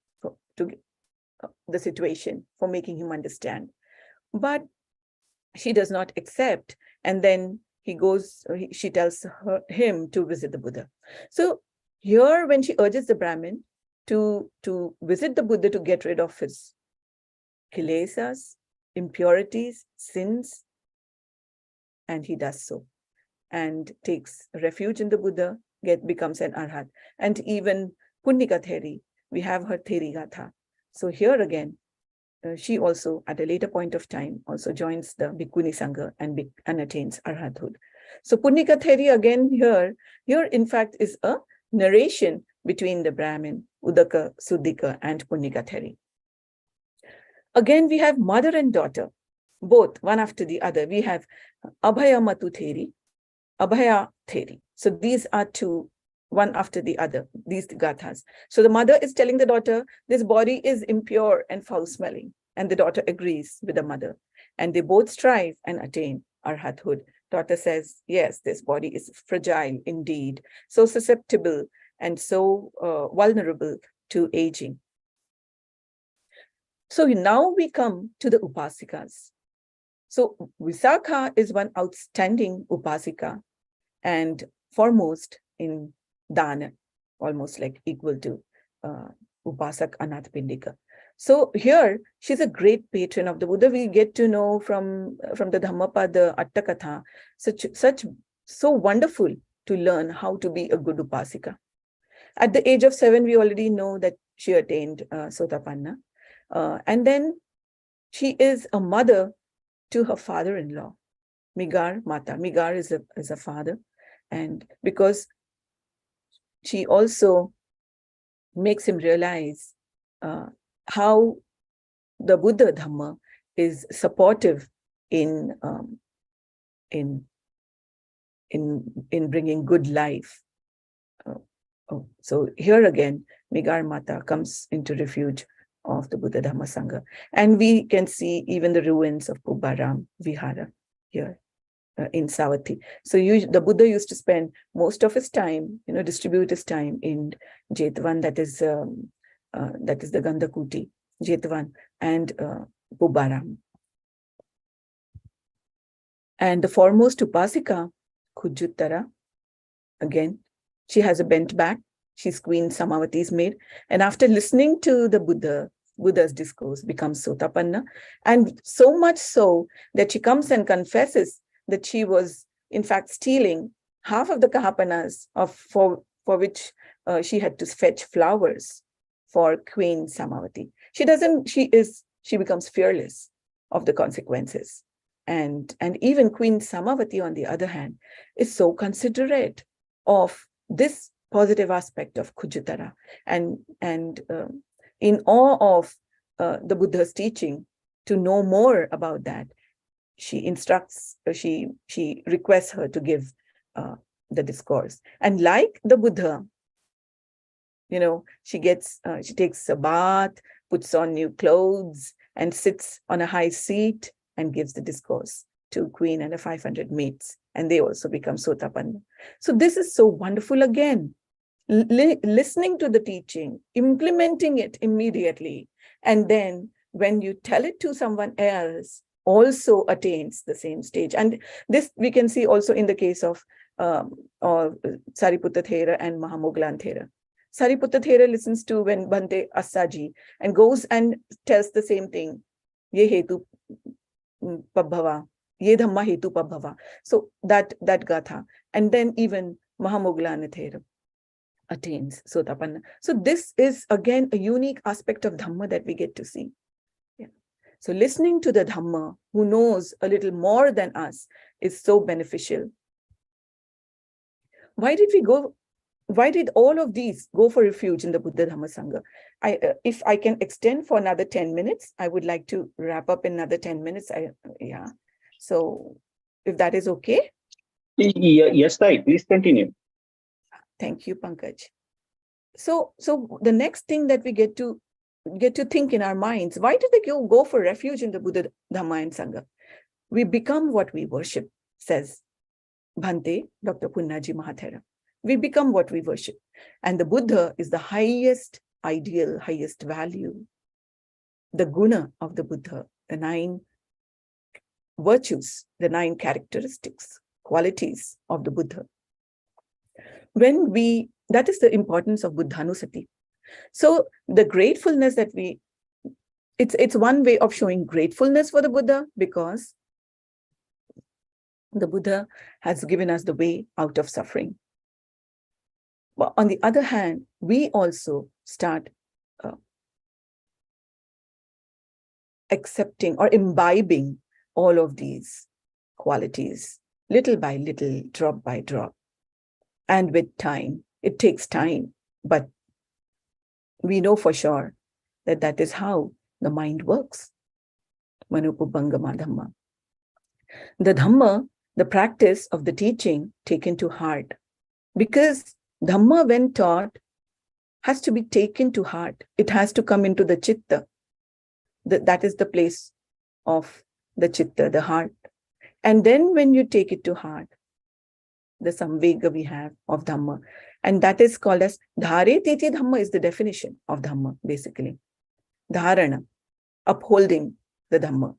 S1: the situation, for making him understand. But she does not accept. And then she tells him to visit the Buddha. So here, when she urges the Brahmin to visit the Buddha to get rid of his kilesas, impurities, sins, and he does so and takes refuge in the Buddha, becomes an arhat. And even Punnikatheri, we have her Theri Gatha. So here again, she also, at a later point of time, also joins the Bhikkhuni Sangha and attains arhathood. So Punnikatheri again here in fact is a narration between the Brahmin, Udaka Suddhika, and Punnikatheri. Again, we have mother and daughter, both one after the other. We have Abhaya Matu Theri, Abhaya Theri. So these are two, one after the other, these gathas. So the mother is telling the daughter, this body is impure and foul-smelling. And the daughter agrees with the mother. And they both strive and attain arhathood. Daughter says, yes, this body is fragile indeed, so susceptible and so vulnerable to aging. So now we come to the upasikas. So Visakha is one outstanding upasika and foremost in Dana, almost like equal to Upasak Anathapindika. So here, she's a great patron of the Buddha. We get to know from the Dhammapada Attakatha, so wonderful to learn how to be a good upasika. At the age of 7, we already know that she attained Sotapanna. And then she is a mother to her father-in-law, Migar Mata. Migar is a father. And because she also makes him realize how the Buddha Dhamma is supportive in in bringing good life. So here again, Migar Mata comes into refuge of the Buddha Dhamma Sangha. And we can see even the ruins of Kubbaram Vihara here in Savatthi. So the Buddha used to spend most of his time, distribute his time in Jetvan, that is the Gandhakuti, Jetvan, and Kubbaram. And the foremost Upasika, Khujuttara, again, she has a bent back. She's Queen Samavati's maid. And after listening to the Buddha's discourse, becomes Sotapanna. And so much so that she comes and confesses that she was, in fact, stealing half of the kahapanas for which she had to fetch flowers for Queen Samavati. She becomes fearless of the consequences. And even Queen Samavati, on the other hand, is so considerate of this positive aspect of Khujuttara and in awe of the Buddha's teaching. To know more about that, she requests her to give the discourse. And like the Buddha, she takes a bath, puts on new clothes, and sits on a high seat and gives the discourse to Queen and her 500 mates. And they also become Sotapanna. So this is so wonderful again. Listening to the teaching, implementing it immediately, and then when you tell it to someone else, also attains the same stage. And this we can see also in the case of Sariputta Thera and Mahamoglan Thera. Sariputta Thera listens to when Bhante Assaji and goes and tells the same thing. Ye hetu pabhava, ye dhamma hetu pabhava. So that gatha. And then even Mahamoglan Thera attains Sotapanna. So this is again a unique aspect of Dhamma that we get to see. Yeah. So listening to the Dhamma, who knows a little more than us, is so beneficial. Why did all of these go for refuge in the Buddha Dhamma Sangha? If I can extend for another 10 minutes, I would like to wrap up in another 10 minutes. So if that is okay.
S2: Yes, right. Please continue.
S1: Thank you, Pankaj. So the next thing that we get to think in our minds, why did they go for refuge in the Buddha Dhamma and Sangha? We become what we worship, says Bhante, Dr. Punnaji Mahathera. We become what we worship. And the Buddha is the highest ideal, highest value. The guna of the Buddha, the 9 virtues, the 9 characteristics, qualities of the Buddha. That is the importance of Buddhanusati. So the gratefulness that it's one way of showing gratefulness for the Buddha, because the Buddha has given us the way out of suffering. But on the other hand, we also start accepting or imbibing all of these qualities, little by little, drop by drop. And with time, it takes time, but we know for sure that is how the mind works. Manupubangama Dhamma. The Dhamma, the practice of the teaching taken to heart. Because Dhamma, when taught, has to be taken to heart. It has to come into the chitta. That is the place of the chitta, the heart. And then when you take it to heart, the samvega we have of Dhamma. And that is called as Dhare Titi Dhamma is the definition of Dhamma, basically. Dharana, upholding the Dhamma.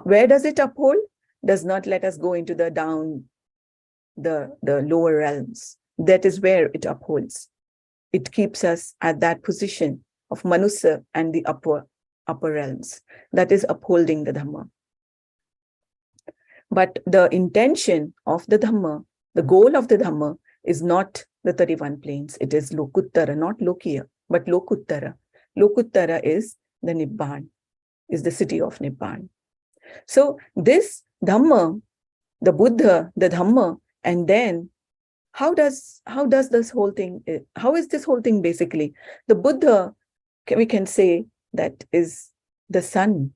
S1: Where does it uphold? Does not let us go into the lower realms. That is where it upholds. It keeps us at that position of Manusa and the upper realms. That is upholding the Dhamma. But the intention of the Dhamma, the goal of the Dhamma, is not the 31 planes. It is Lokuttara, not Lokiya, but Lokuttara. Lokuttara is the Nibbana, is the city of Nibbana. So this Dhamma, the Buddha, the Dhamma, and then how does this whole thing, how is this whole thing basically? The Buddha, we can say that is the sun.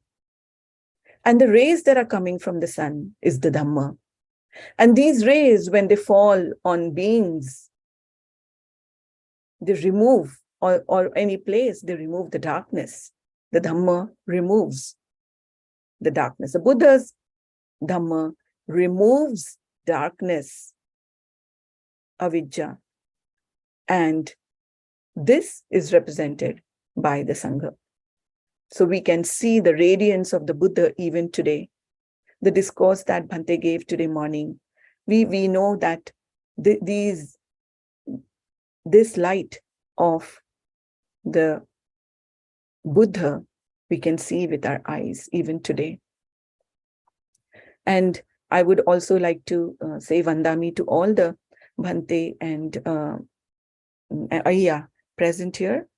S1: And the rays that are coming from the sun is the Dhamma. And these rays, when they fall on beings, they remove, or any place, they remove the darkness. The Dhamma removes the darkness. The Buddha's Dhamma removes darkness, avidya. And this is represented by the Sangha. So we can see the radiance of the Buddha even today. The discourse that Bhante gave today morning, we know that this light of the Buddha, we can see with our eyes even today. And I would also like to say Vandami to all the Bhante and Ayya present here,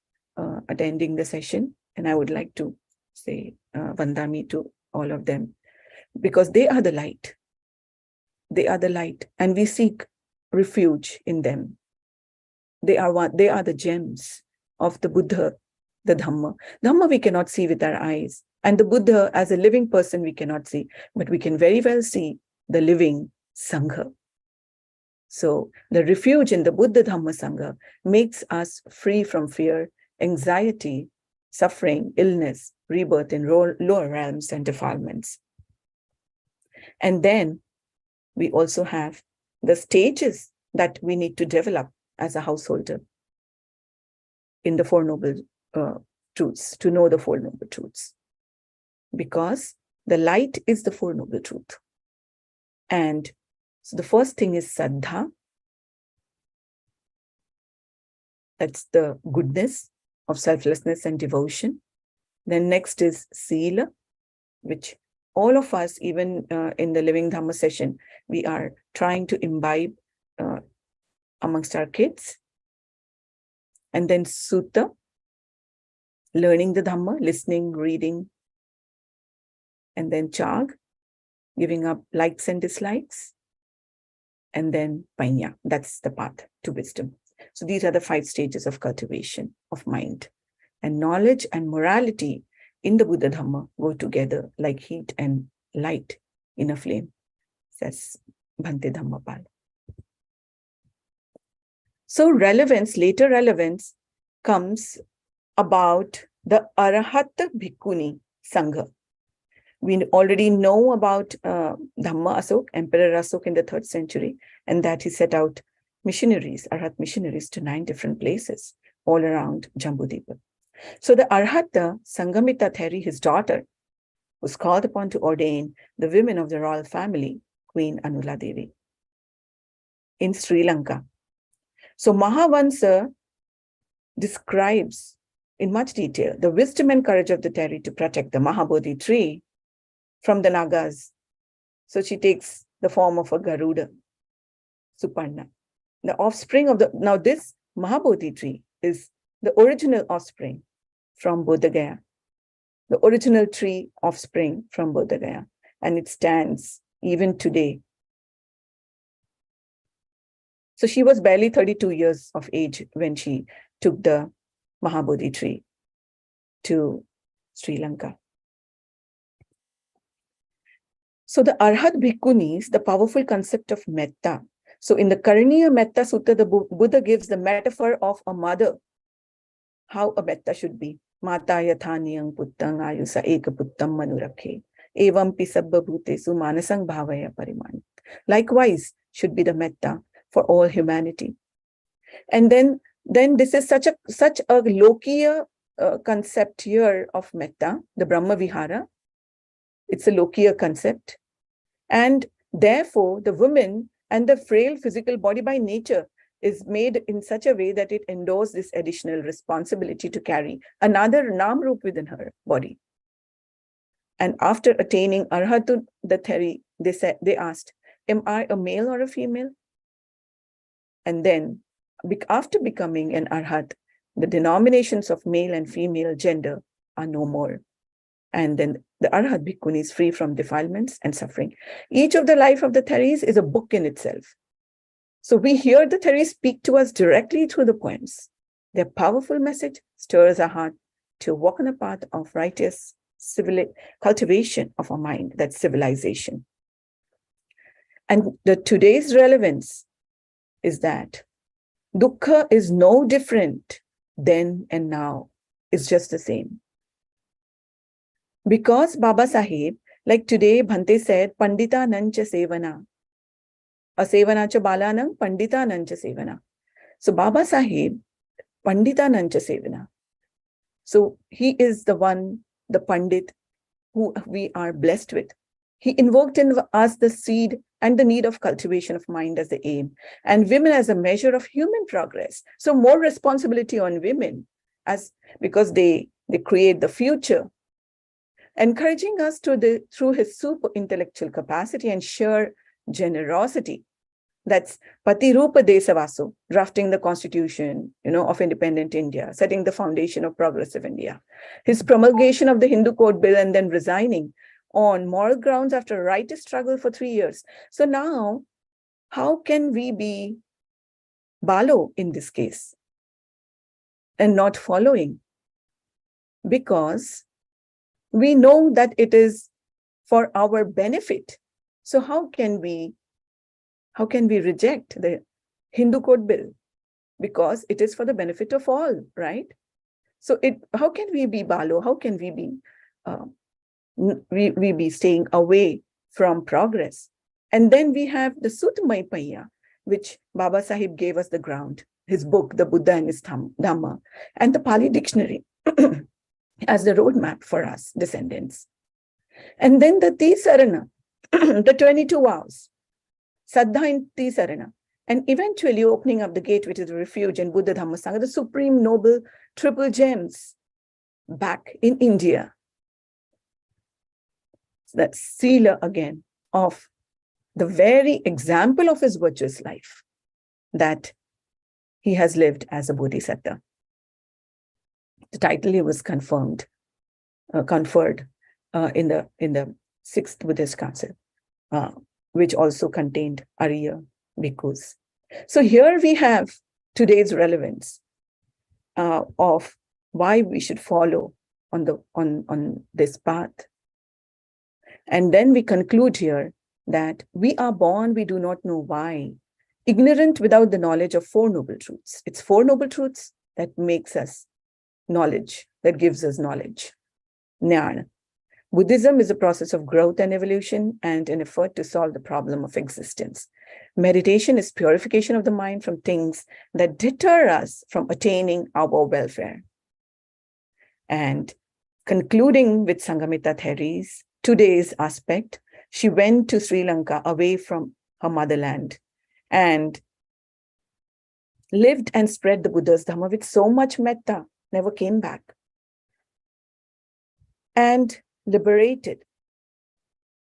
S1: attending the session. And I would like to say Vandami to all of them, because they are the light. They are the light, and we seek refuge in them. They are the gems of the Buddha, the Dhamma. Dhamma we cannot see with our eyes, and the Buddha as a living person we cannot see, but we can very well see the living Sangha. So the refuge in the Buddha Dhamma Sangha makes us free from fear, anxiety, suffering, illness, rebirth in lower realms and defilements. And then we also have the stages that we need to develop as a householder in the Four Noble Truths, to know the Four Noble Truths. Because the light is the Four Noble Truth. And so the first thing is Saddha. That's the goodness of selflessness and devotion. Then next is Sila, which all of us, even in the Living Dhamma session, we are trying to imbibe amongst our kids. And then Sutta, learning the Dhamma, listening, reading. And then Chag, giving up likes and dislikes. And then Panya, that's the path to wisdom. So these are the 5 stages of cultivation of mind. And knowledge and morality in the Buddha Dhamma go together like heat and light in a flame, says Bhante Dhammapal. So relevance, later relevance, comes about the Arahata Bhikkhuni Sangha. We already know about Dhamma Asok, Emperor Asok in the 3rd century, and that he set out missionaries, Arhat missionaries, to 9 different places all around Jambudvipa. So the Arhata Sangamita Theri, his daughter, was called upon to ordain the women of the royal family, Queen Anula Devi, in Sri Lanka. So Mahavansa describes in much detail the wisdom and courage of the Theri to protect the Mahabodhi tree from the Nagas. So she takes the form of a Garuda, Suparna. The offspring of now this Mahabodhi tree is the original offspring from Bodh Gaya, the original tree offspring from Bodh Gaya, and it stands even today. So she was barely 32 years of age when she took the Mahabodhi tree to Sri Lanka. So the Arhat Bhikkhunis, the powerful concept of metta. So in the Karaniya Metta Sutta, the Buddha gives the metaphor of a mother, how a metta should be. Mata yathaniyang puttang ayusa eka puttam manurakhe. Evam pisabba bhutesu manasang bhavaya pariman. Likewise should be the metta for all humanity. And then this is such a Lokiya concept here of metta, the Brahma Vihara. It's a Lokiya concept. And therefore, the woman and the frail physical body by nature is made in such a way that it endows this additional responsibility to carry another Namrup within her body. And after attaining Arhatu, the Theri, they asked, am I a male or a female? And then, after becoming an Arhat, the denominations of male and female gender are no more. And then the Arhat Bhikkhuni is free from defilements and suffering. Each of the life of the Theris is a book in itself. So we hear the Theris speak to us directly through the poems. Their powerful message stirs our heart to walk on a path of righteous cultivation of our mind, that civilization. And the today's relevance is that dukkha is no different then and now. It's just the same. Because Baba Sahib, like today Bhante said, Pandita Nancha Sevana. Asevana cha balanang, Pandita Nancha Sevana. So Baba Sahib, Pandita Nancha Sevana. So he is the one, the Pandit, who we are blessed with. He invoked in us the seed and the need of cultivation of mind as the aim, and women as a measure of human progress. So more responsibility on women, because they create the future, encouraging us through his super intellectual capacity and sheer generosity. That's Pati Rupa Desavasu, drafting the constitution, of independent India, setting the foundation of progressive India. His promulgation of the Hindu Code Bill and then resigning on moral grounds after a righteous struggle for 3 years. So now, how can we be Balo in this case and not following? Because we know that it is for our benefit. So how can we reject the Hindu Code Bill? Because it is for the benefit of all, right? So how can we be Balo? How can we be staying away from progress? And then we have the Sutta Maipaya, which Baba Sahib gave us the ground, his book, The Buddha and his Dhamma, and the Pali Dictionary as the roadmap for us descendants. And then the Tisarana, the 22 vows, Saddha in Tisarana, and eventually opening up the gate, which is the refuge in Buddha Dhamma Sangha, the supreme noble triple gems back in India. That Sila again of the very example of his virtuous life that he has lived as a Bodhisattva. The title he was conferred in the 6th Buddhist Council, which also contained Arya bhikkhus. So here we have today's relevance of why we should follow on this path. And then we conclude here that we are born, we do not know why, ignorant without the knowledge of 4 noble truths. It's 4 noble truths that makes us knowledge, that gives us knowledge. Jnana. Buddhism is a process of growth and evolution and an effort to solve the problem of existence. Meditation is purification of the mind from things that deter us from attaining our welfare. And concluding with Sanghamitta Theres, today's aspect, she went to Sri Lanka away from her motherland and lived and spread the Buddha's Dhamma with so much metta, never came back. And liberated,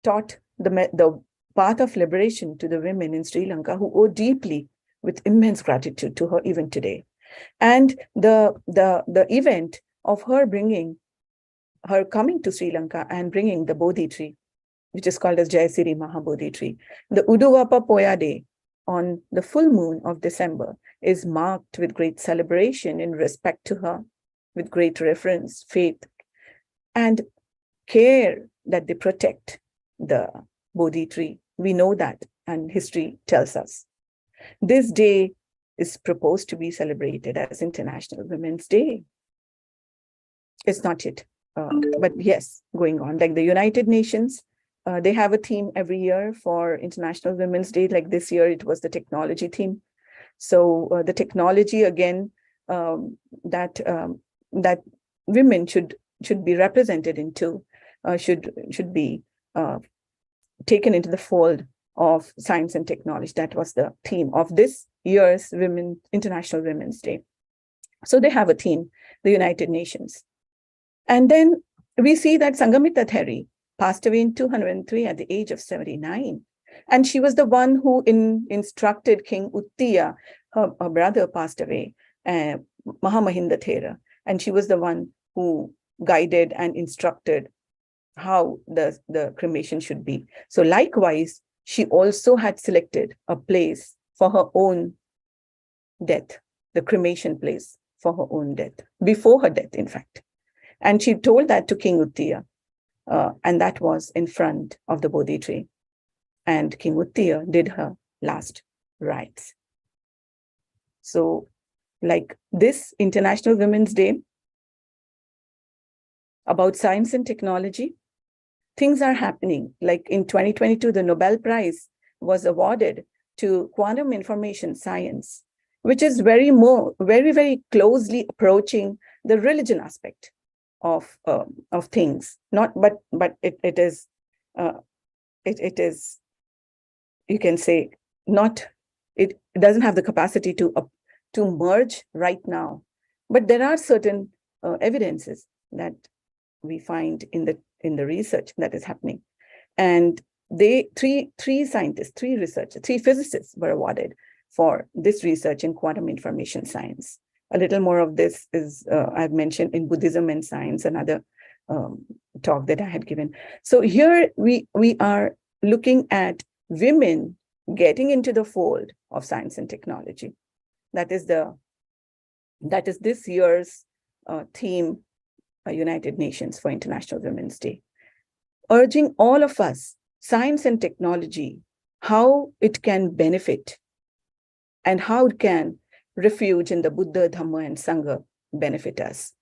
S1: taught the path of liberation to the women in Sri Lanka who owe deeply with immense gratitude to her even today. And the event of her coming to Sri Lanka and bringing the Bodhi tree, which is called as Jayasiri Mahabodhi tree. The Uduvapa Poya Day on the full moon of December is marked with great celebration in respect to her, with great reverence, faith, and care that they protect the Bodhi tree. We know that, and history tells us. This day is proposed to be celebrated as International Women's Day. It's not yet, but yes, going on. Like the United Nations, they have a theme every year for International Women's Day. Like this year, it was the technology theme. So the technology, again, that women should be represented into, should be taken into the fold of science and technology. That was the theme of this year's International Women's Day. So they have a theme, the United Nations. And then we see that Sanghamitta Theri passed away in 203 at the age of 79. And she was the one who instructed King Uttiya, her brother passed away, Mahamahinda Thera. And she was the one who guided and instructed how the cremation should be. So likewise, she also had selected a place for her own death, the cremation place for her own death, before her death, in fact. And she told that to King Uttiya. and that was in front of the Bodhi tree. And King Uttiya did her last rites. So, like this International Women's Day, about science and technology, things are happening. Like in 2022, the Nobel Prize was awarded to quantum information science, which is very, very closely approaching the religion aspect of things. Not, but it is, you can say, not. It doesn't have the capacity to merge right now, but there are certain evidences that we find in the research that is happening. And three scientists, three researchers, three physicists were awarded for this research in quantum information science. A little more of this is I've mentioned in Buddhism and Science, another talk that I had given. So here we are looking at women getting into the fold of science and technology. That is this year's theme, United Nations for International Women's Day, urging all of us, science and technology, how it can benefit and how it can refuge in the Buddha, Dhamma, and Sangha benefit us.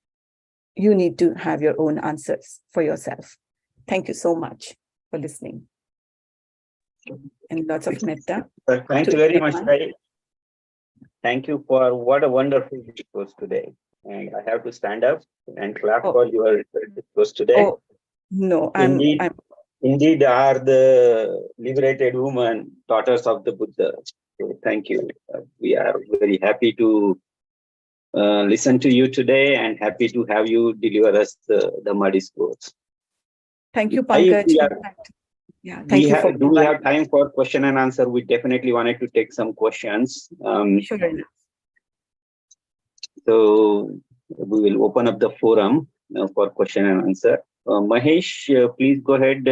S1: You need to have your own answers for yourself. Thank you so much for listening. And lots of metta.
S2: Thank you very much. Thank you for what a wonderful discourse today. And I have to stand up and clap for your discourse today.
S1: Oh, no,
S2: Indeed are the liberated women, daughters of the Buddha. So thank you. We are very happy to listen to you today and happy to have you deliver us the Dhamma discourse.
S1: Thank you, Pankaj. Yeah, thank you for.
S2: Do we have time for question and answer? We definitely wanted to take some questions.
S1: Sure.
S2: So we will open up the forum for question and answer. Mahesh, please go ahead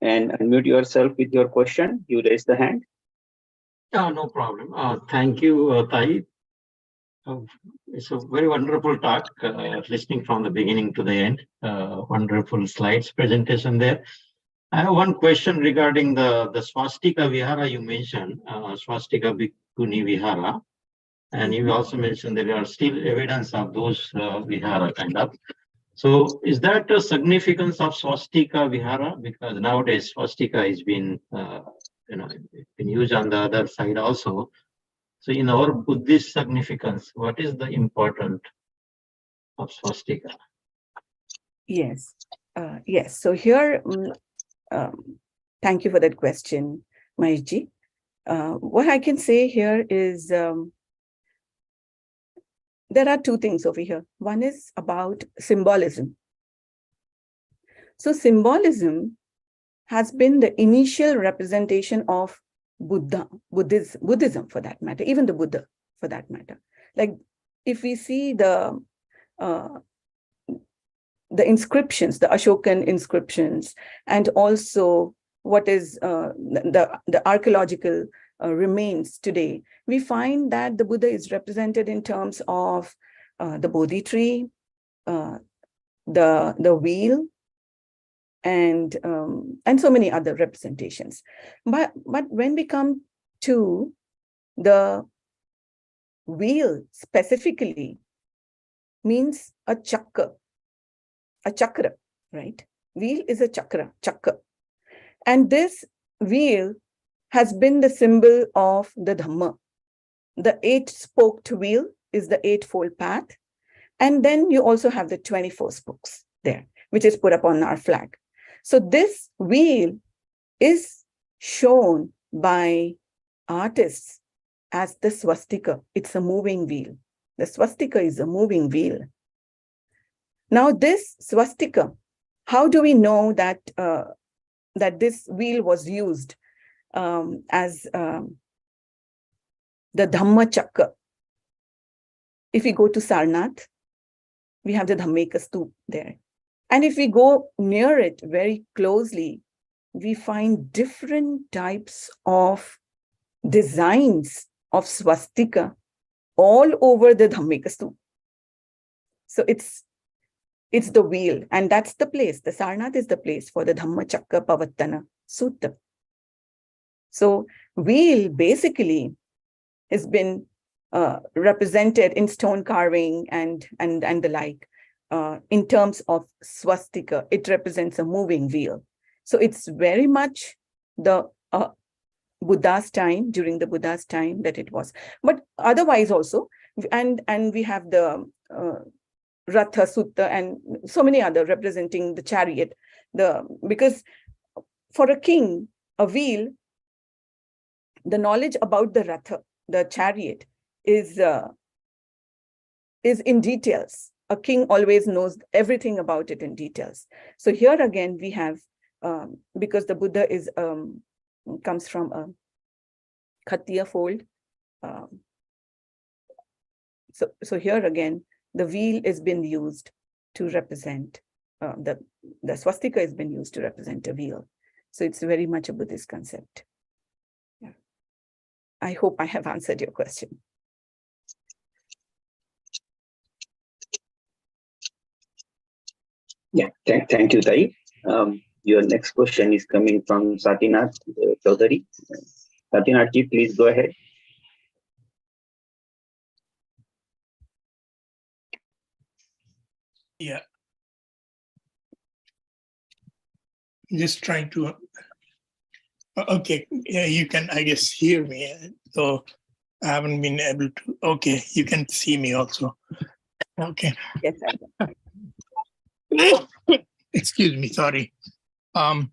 S2: and unmute yourself with your question. You raise the hand.
S3: No problem. Thank you, Tai. It's a very wonderful talk, listening from the beginning to the end. Wonderful slides presentation there. I have one question regarding the swastika vihara you mentioned, swastika bhikkhuni vihara. And you also mentioned there are still evidence of those vihara kind of. So is that a significance of swastika vihara? Because nowadays swastika is been been used on the other side also. So in our Buddhist significance, what is the importance of swastika?
S1: Yes. Yes. So here, thank you for that question, Maheshji. What I can say here is there are two things over here. One is about symbolism. So symbolism has been the initial representation of Buddhism for that matter, even the Buddha for that matter. Like if we see the inscriptions, the Ashokan inscriptions, and also what is the archaeological remains today, we find that the Buddha is represented in terms of the Bodhi tree, the wheel, and so many other representations. But when we come to the wheel specifically, means a chakra, right? Wheel is a chakra. And this wheel has been the symbol of the Dhamma. The 8-spoked wheel is the eightfold path. And then you also have the 24 spokes there, which is put up on our flag. So this wheel is shown by artists as the swastika. It's a moving wheel. The swastika is a moving wheel. Now this swastika, how do we know that that this wheel was used as the Dhamma Chakra? If we go to Sarnath, we have the Dhammika Stoop there. And if we go near it very closely, we find different types of designs of swastika all over the Dhammika Stoop. So it's It's the wheel, and that's the place. The Sarnath is the place for the Dhamma Chakra Pavattana Sutta. So wheel basically has been represented in stone carving and the like. In terms of swastika, it represents a moving wheel. So it's very much the Buddha's time, during the Buddha's time that it was. But otherwise also, and we have the Ratha Sutta and so many other representing the chariot. Because for a king, a wheel, the knowledge about the Ratha, the chariot, is in details. A king always knows everything about it in details. So here again, we have, because the Buddha is comes from a Khattiya fold. So here again, the wheel has been used to represent, the swastika has been used to represent a wheel. So it's very much a Buddhist concept. Yeah. I hope I have answered your question.
S2: Yeah, thank you, Tai. Your next question is coming from Satinath Chaudhary. Satinath ji, please go ahead.
S4: Yeah. Just trying to, okay, yeah, you can, I guess, hear me. So I haven't been able to, okay, you can see me also. Okay.
S1: Yes, I
S4: Excuse me, sorry. My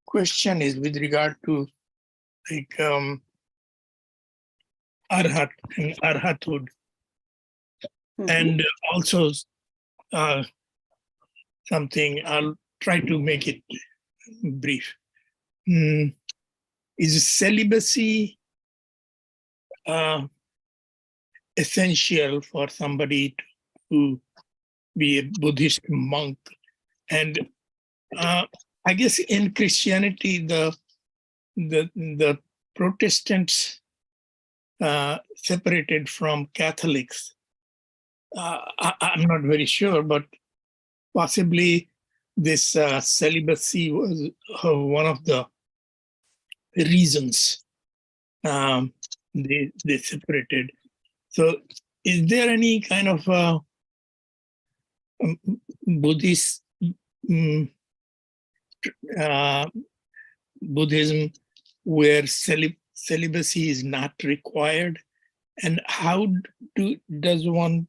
S4: question is with regard to like arhat and arhathood, and also something, I'll try to make it brief. Is celibacy essential for somebody to be a Buddhist monk? And I guess in Christianity, the Protestants separated from Catholics. I'm not very sure, but possibly this celibacy was one of the reasons they separated. So is there any kind of Buddhist Buddhism where celibacy is not required? And how does one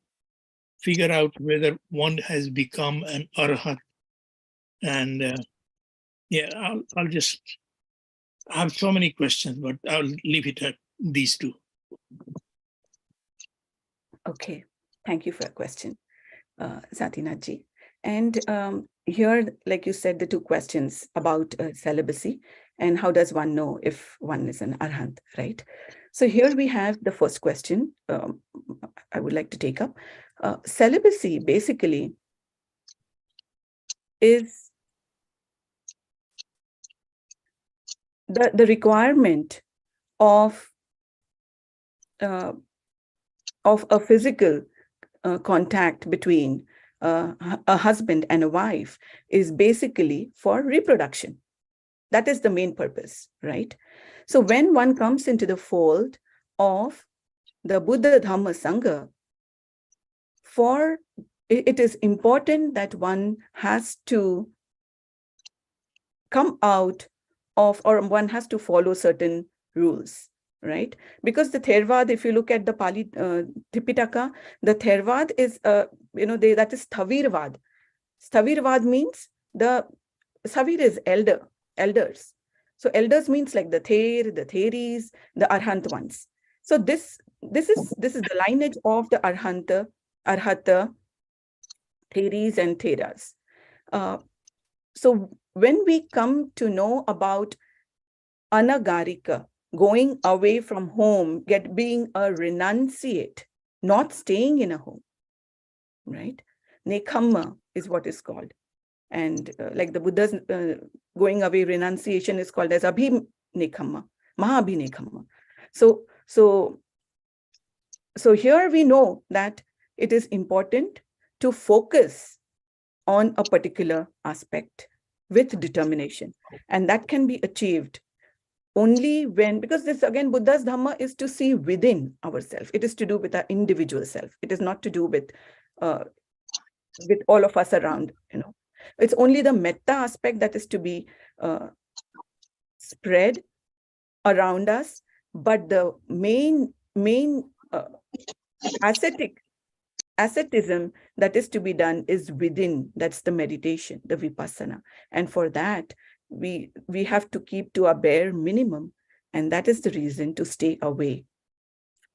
S4: figure out whether one has become an arhat? And yeah, I'll just, I have so many questions, but I'll leave it at these two.
S1: Okay, thank you for your question, Satinath ji. And here, like you said, the two questions about celibacy and how does one know if one is an arhat, right? So here we have the first question I would like to take up. Celibacy basically is the requirement of a physical contact between a husband and a wife is basically for reproduction. That is the main purpose, right? So when one comes into the fold of the Buddha Dhamma Sangha, it is important that one has to come out of, or one has to follow certain rules, right? Because the Thervad, if you look at the Pali Tipitaka, the Thervad is, that is Sthavirvad. Sthavirvad means Savir is elders. So elders means like the Theris, the Arhant ones. So this is the lineage of the Arhata, Theris and Theras. So when we come to know about anagarika, going away from home, being a renunciate, not staying in a home, right? Nekhamma is what is called. And like the Buddha's going away renunciation is called as abhinekhamma, mahabhinekhamma. So here we know that it is important to focus on a particular aspect with determination. And that can be achieved only when, because this again, Buddha's Dhamma is to see within ourselves. It is to do with our individual self. It is not to do with all of us around, It's only the metta aspect that is to be spread around us, but the main asceticism that is to be done is within. That's the meditation, the vipassana. And for that, we have to keep to a bare minimum. And that is the reason to stay away.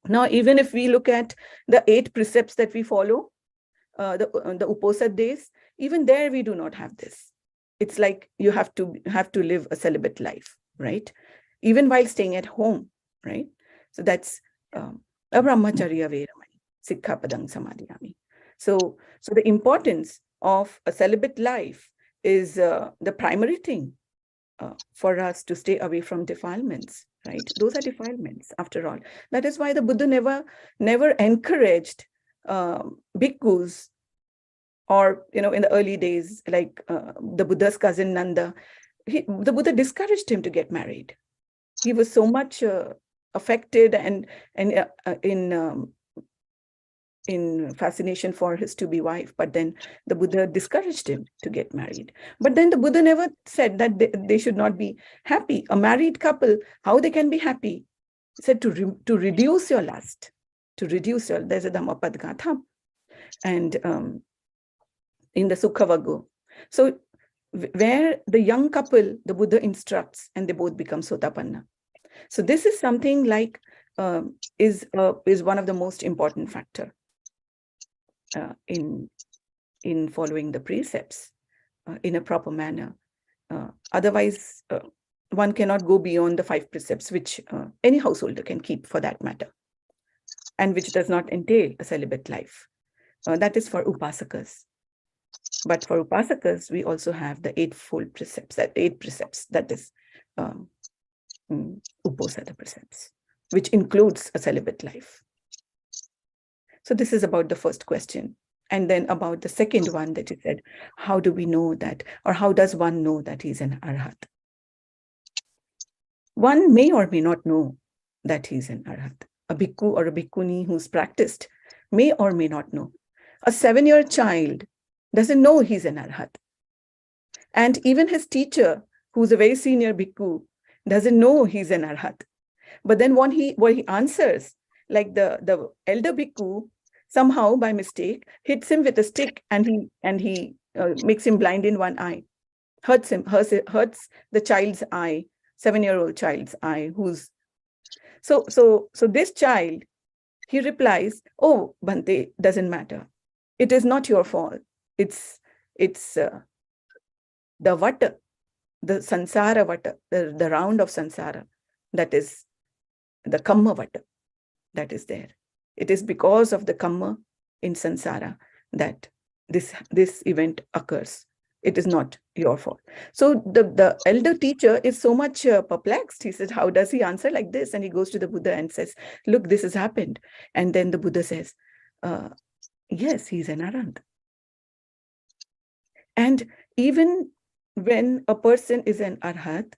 S1: Now, even if we look at the 8 precepts that we follow, the Uposat days, even there we do not have this. It's like you have to live a celibate life, right? Even while staying at home, right? So that's abrahmacharya veramani, sikkhapadang samadhiyami. So the importance of a celibate life is the primary thing for us to stay away from defilements, right? Those are defilements, after all. That is why the Buddha never encouraged bhikkhus, or in the early days, like the Buddha's cousin Nanda, the Buddha discouraged him to get married. He was so much affected and in fascination for his to-be wife, but then the Buddha discouraged him to get married. But then the Buddha never said that they should not be happy. A married couple, how they can be happy? He said to reduce your lust, there's a Dhammapad Gatha, and in the Sukhavaggo. So where the young couple, the Buddha instructs, and they both become Sotapanna. So this is something like is one of the most important factor in following the precepts in a proper manner. Otherwise, one cannot go beyond the 5 precepts, which any householder can keep, for that matter, and which does not entail a celibate life. That is for upasakas. But for upasakas, we also have the 8 precepts, that is uposatha precepts, which includes a celibate life. So this is about the first question. And then about the second one that you said, how do we know that, or how does one know that he's an arhat? One may or may not know that he's an arhat. A bhikkhu or a bhikkhuni who's practiced may or may not know. A 7-year child doesn't know he's an arhat. And even his teacher, who's a very senior bhikkhu, doesn't know he's an arhat. But then what he answers, like the elder bhikkhu, somehow by mistake hits him with a stick, and he makes him blind in one eye, hurts the child's eye, 7-year-old child's eye. So this child, he replies, "Oh, Bhante, doesn't matter. It is not your fault. It's the vata, the sansara vata, the round of sansara, that is the kamma vata that is there. It is because of the kamma in sansara that this event occurs. It is not your fault." So the elder teacher is so much perplexed. He says, how does he answer like this? And he goes to the Buddha and says, look, this has happened. And then the Buddha says, yes, he's an arhat. And even when a person is an arhat,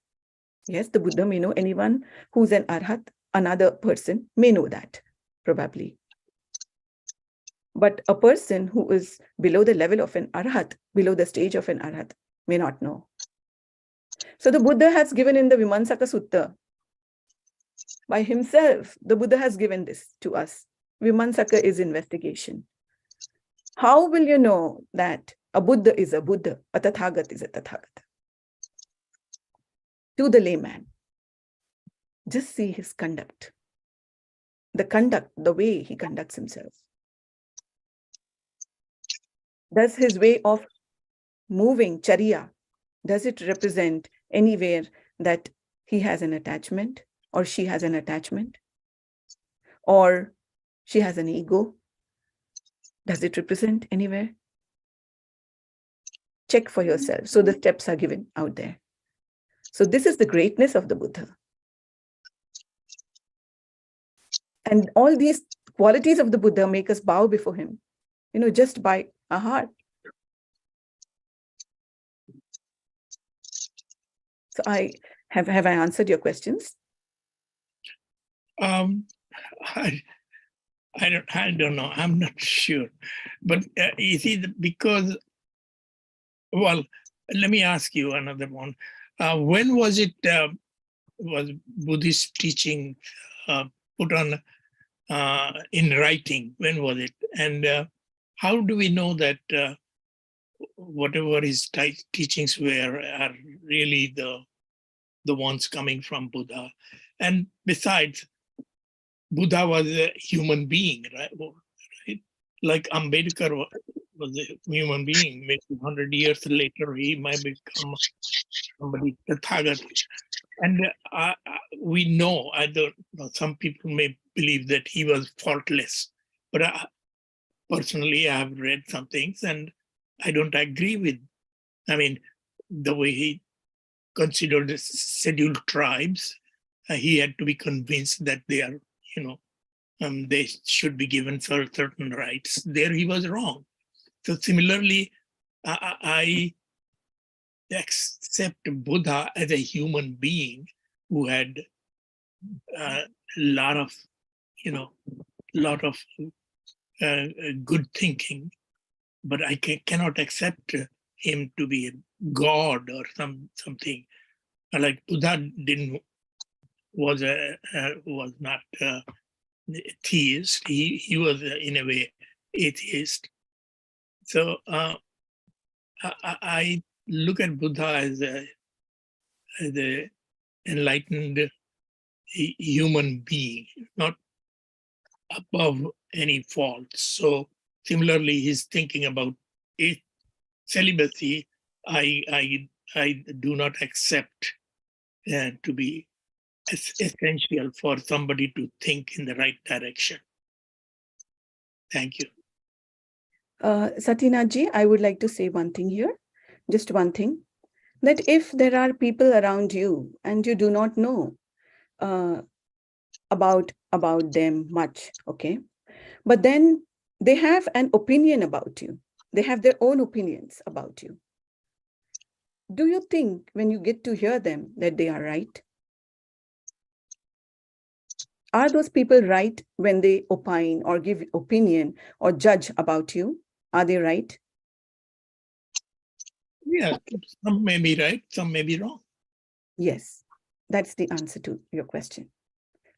S1: yes, the Buddha may know anyone who's an arhat, another person may know that, probably. But a person who is below the level of an arhat, below the stage of an arhat, may not know. So the Buddha has given in the Vimansaka Sutta, by himself, the Buddha has given this to us. Vimansaka is investigation. How will you know that a Buddha is a Buddha, a Tathagat is a Tathagata? To the layman, just see his conduct. The way he conducts himself. Does his way of moving, charya, does it represent anywhere that he has an attachment, or she has an attachment, or she has an ego? Does it represent anywhere? Check for yourself. So the steps are given out there. So this is the greatness of the Buddha. And all these qualities of the Buddha make us bow before him just by a heart. So have I answered your questions?
S4: I don't know. I'm not sure. But you see, because, well, let me ask you another one. When was it, was Buddhist teaching put on in writing? When was it? And how do we know that whatever his teachings were are really the ones coming from Buddha? And besides, Buddha was a human being, right? Like Ambedkar was a human being. Maybe 100 years later, he might become somebody, Tathagat. And we know, I don't know, some people may believe that he was faultless. But personally, I have read some things and I don't agree with, the way he considered the scheduled tribes. He had to be convinced that they are, they should be given certain rights. There he was wrong. So similarly, I accept Buddha as a human being who had a lot of, good thinking, but I cannot accept him to be a god or something. Like Buddha was not a theist. He was in a way atheist. So I look at Buddha as a enlightened human being, not above any faults. So similarly, his thinking about celibacy, I do not accept to be essential for somebody to think in the right direction. Thank you.
S1: Satyanathji, I would like to say one thing here, just one thing, that if there are people around you and you do not know about them much, okay, but then they have an opinion about you, they have their own opinions about you, do you think when you get to hear them that they are right? Are those people right when they opine or give opinion or judge about you? Are they right?
S4: Yeah, some may be right, some may be wrong.
S1: Yes, that's the answer to your question.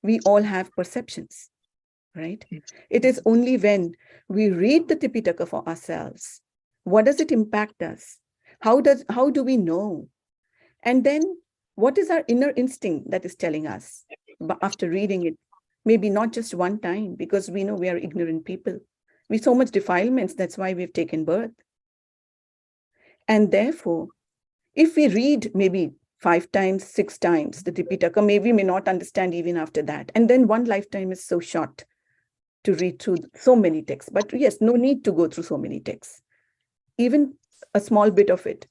S1: We all have perceptions, right? It is only when we read the Tipitaka for ourselves, what does it impact us? How do we know? And then what is our inner instinct that is telling us after reading it? Maybe not just one time, because we know we are ignorant people. We so much defilements, that's why we've taken birth. And therefore, if we read maybe 5 times, 6 times the Tipitaka, maybe we may not understand even after that. And then one lifetime is so short to read through so many texts. But yes, no need to go through so many texts. Even a small bit of it.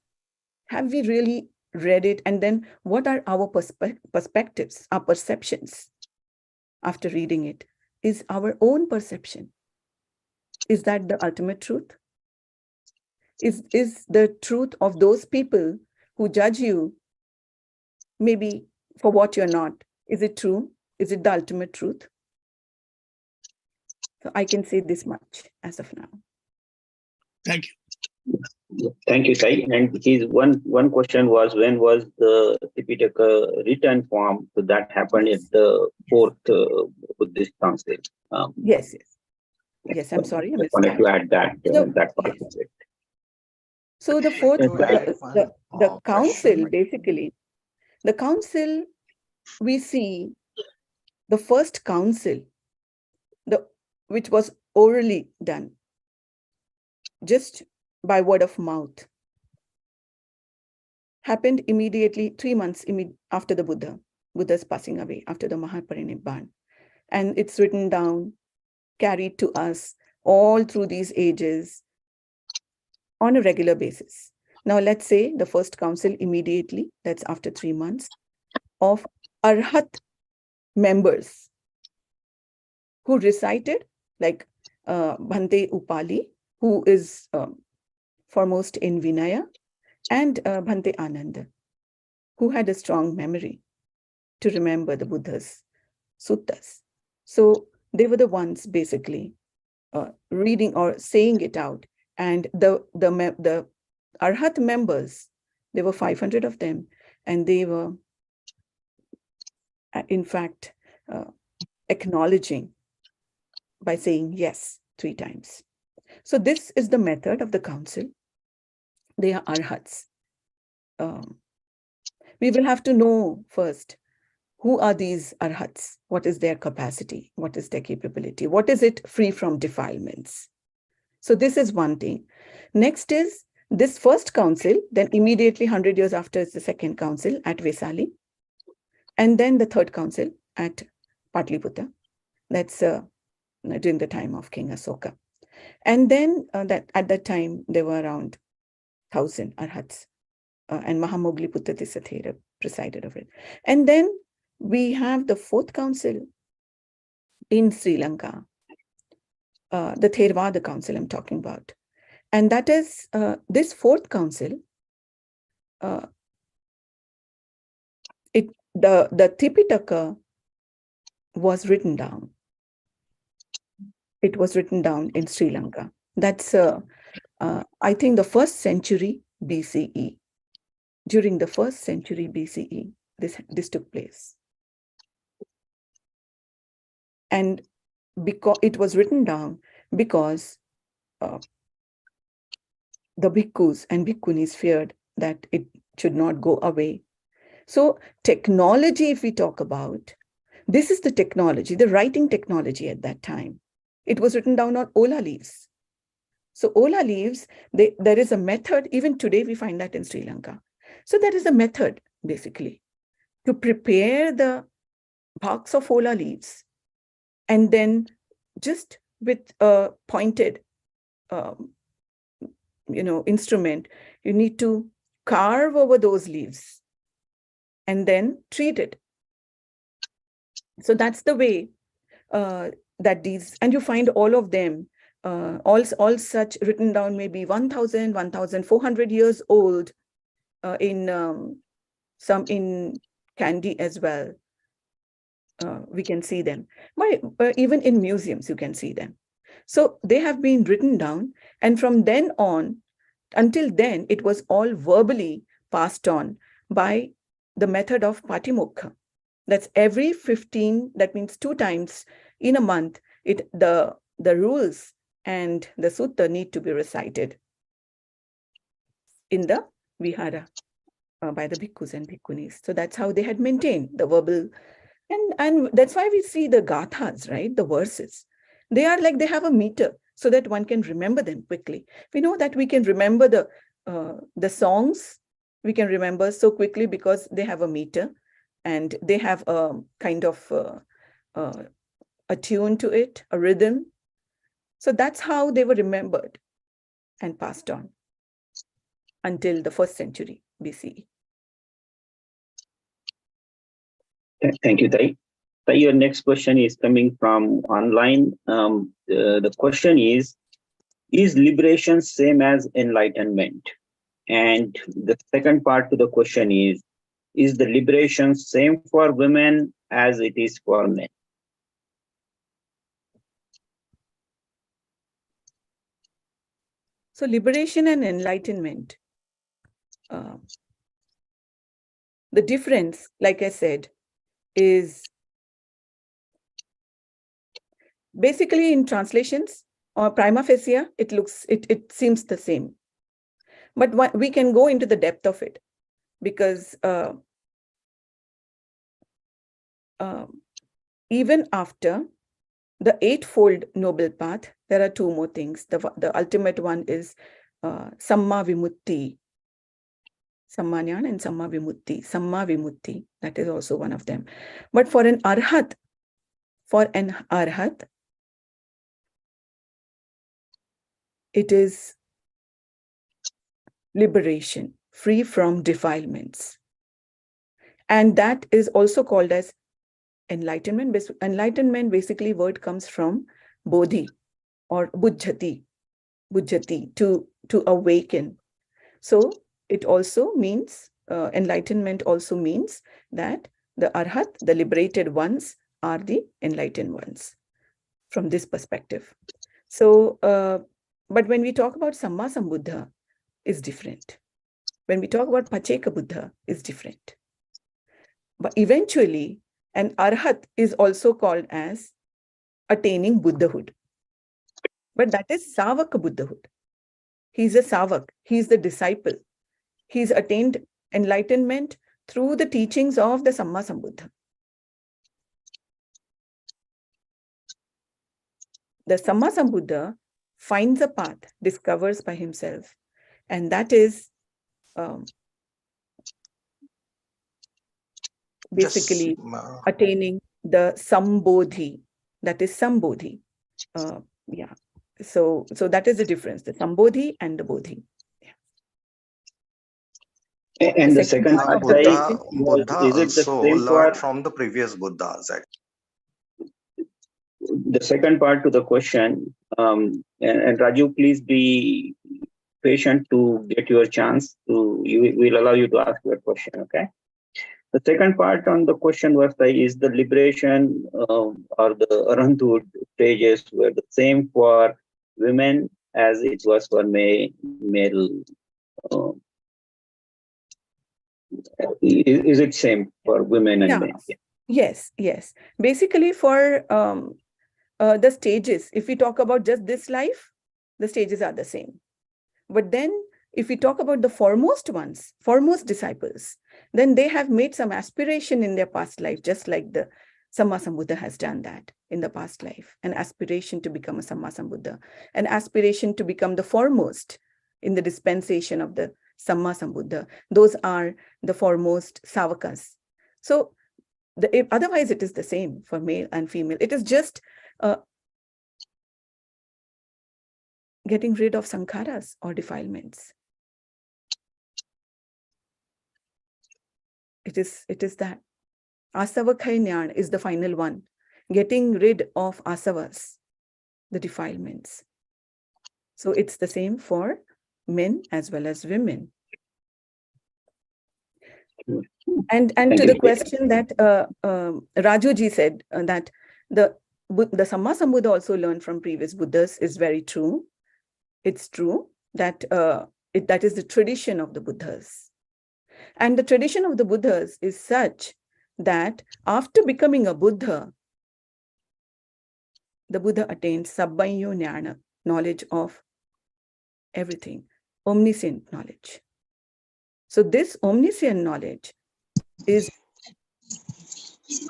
S1: Have we really read it? And then what are our perspectives, our perceptions after reading it? Is our own perception, is that the ultimate truth? Is the truth of those people who judge you maybe for what you're not, is it true? Is it the ultimate truth? So I can say this much as of now.
S4: Thank you.
S2: Thank you, Sai. And his one question was, when was the Tipitaka written form? So that happened at the 4th Buddhist Council.
S1: Yes. I'm sorry, I missed
S2: wanted to add that that part
S1: yes.
S2: of it.
S1: So the 4th, the council,
S5: question.
S1: basically, the council, we see the first council, which was orally done, just by word of mouth, happened immediately 3 months after the Buddha's passing away, after the Mahaparinirvan. And it's written down, carried to us all through these ages on a regular basis. Now, let's say the first council immediately, that's after 3 months, of Arhat members who recited, like Bhante Upali, who is foremost in Vinaya, and Bhante Ananda, who had a strong memory to remember the Buddha's suttas. So they were the ones basically reading or saying it out. And the Arhat members, there were 500 of them, and they were, in fact, acknowledging by saying yes 3 times. So this is the method of the council. They are Arhats. We will have to know first, who are these Arhats? What is their capacity? What is their capability? What is it free from defilements? So this is one thing. Next is this first council, then immediately 100 years after is the second council at Vaishali. And then the third council at Patliputra. That's during the time of King Asoka. And then that at that time, there were around 1,000 Arhats. And Mahamogli Puttatisatthera presided over it. And then we have the fourth council in Sri Lanka, the Theravada council I'm talking about. And that is this fourth council, the Tipitaka was written down. It was written down in Sri Lanka. That's, I think, the 1st century BCE. During the 1st century BCE, this took place. And because it was written down because the bhikkhus and bhikkhunis feared that it should not go away. So technology, if we talk about, this is the technology, the writing technology at that time. It was written down on ola leaves. So ola leaves, there is a method, even today we find that in Sri Lanka. So there is a method, basically, to prepare the barks of ola leaves, and then just with a pointed instrument, you need to carve over those leaves and then treat it. So that's the way that these, and you find all of them, all such written down, maybe 1,000, 1,400 years old, in some in Kandy as well. We can see them. Even in museums, you can see them. So they have been written down, and from then on, until then, it was all verbally passed on by the method of Patimokha. That's every 15, that means 2 times in a month, the rules and the sutta need to be recited in the vihara by the bhikkhus and bhikkhunis. So that's how they had maintained the verbal. And that's why we see the gathas, right? The verses. They are like, they have a meter so that one can remember them quickly. We know that we can remember the songs. We can remember so quickly because they have a meter and they have a kind of a tune to it, a rhythm. So that's how they were remembered and passed on until the 1st century BCE.
S2: Thank you, Tai. Tai, your next question is coming from online. The question is liberation same as enlightenment? And the second part to the question is the liberation same for women as it is for men?
S1: So liberation and enlightenment, the difference, like I said, is basically in translations or prima facie, it seems the same. But we can go into the depth of it, because even after the 8-fold noble path, there are 2 more things. The ultimate one is Samma Vimutti, Samma Jnana and Samma Vimutti. Samma Vimutti, that is also one of them. But for an Arhat, it is liberation, free from defilements. And that is also called as enlightenment. Enlightenment, basically, word comes from bodhi or buddhati. bhujati, to awaken. So it also means, enlightenment also means that the arhat, the liberated ones, are the enlightened ones from this perspective. So, but when we talk about Samma Sambuddha, is different. When we talk about Pacheka Buddha, is different. But eventually, an arhat is also called as attaining Buddhahood. But that is Savaka Buddhahood. He's a Savak, he's the disciple. He's attained enlightenment through the teachings of the Samma Sambuddha. The Samma Sambuddha finds a path, discovers by himself, and that is basically attaining the Sambodhi. That is Sambodhi. Yeah. So that is the difference, the Sambodhi and the Bodhi. Yeah.
S2: And the second part,
S5: Buddha
S2: is it the
S5: also
S2: same
S5: learned
S2: for
S5: from the previous Buddhas?
S2: the second part to the question? And Raju, please be patient to get your chance to. We'll allow you to ask your question. Okay. The second part on the question was, is the liberation or the arahanthood stages were the same for women as it was for male? Is it same for women and men?
S1: Yes. Basically, for the stages, if we talk about just this life, the stages are the same. But then if we talk about the foremost ones, foremost disciples, then they have made some aspiration in their past life, just like the Samma Sambuddha has done that in the past life, an aspiration to become a Samma Sambuddha, an aspiration to become the foremost in the dispensation of the Samma Sambuddha. Those are the foremost Savakas. So otherwise it is the same for male and female. It is just getting rid of sankharas or defilements. It is that. Asavakai Nyan is the final one. Getting rid of asavas, the defilements. So it's the same for men as well as women. And to the question that Rajuji said, that the Samma Sambuddha also learned from previous Buddhas, is very true. It's true that that is the tradition of the Buddhas. And the tradition of the Buddhas is such that after becoming a Buddha, the Buddha attains Sabbayo Jnana, knowledge of everything, omniscient knowledge. So this omniscient knowledge is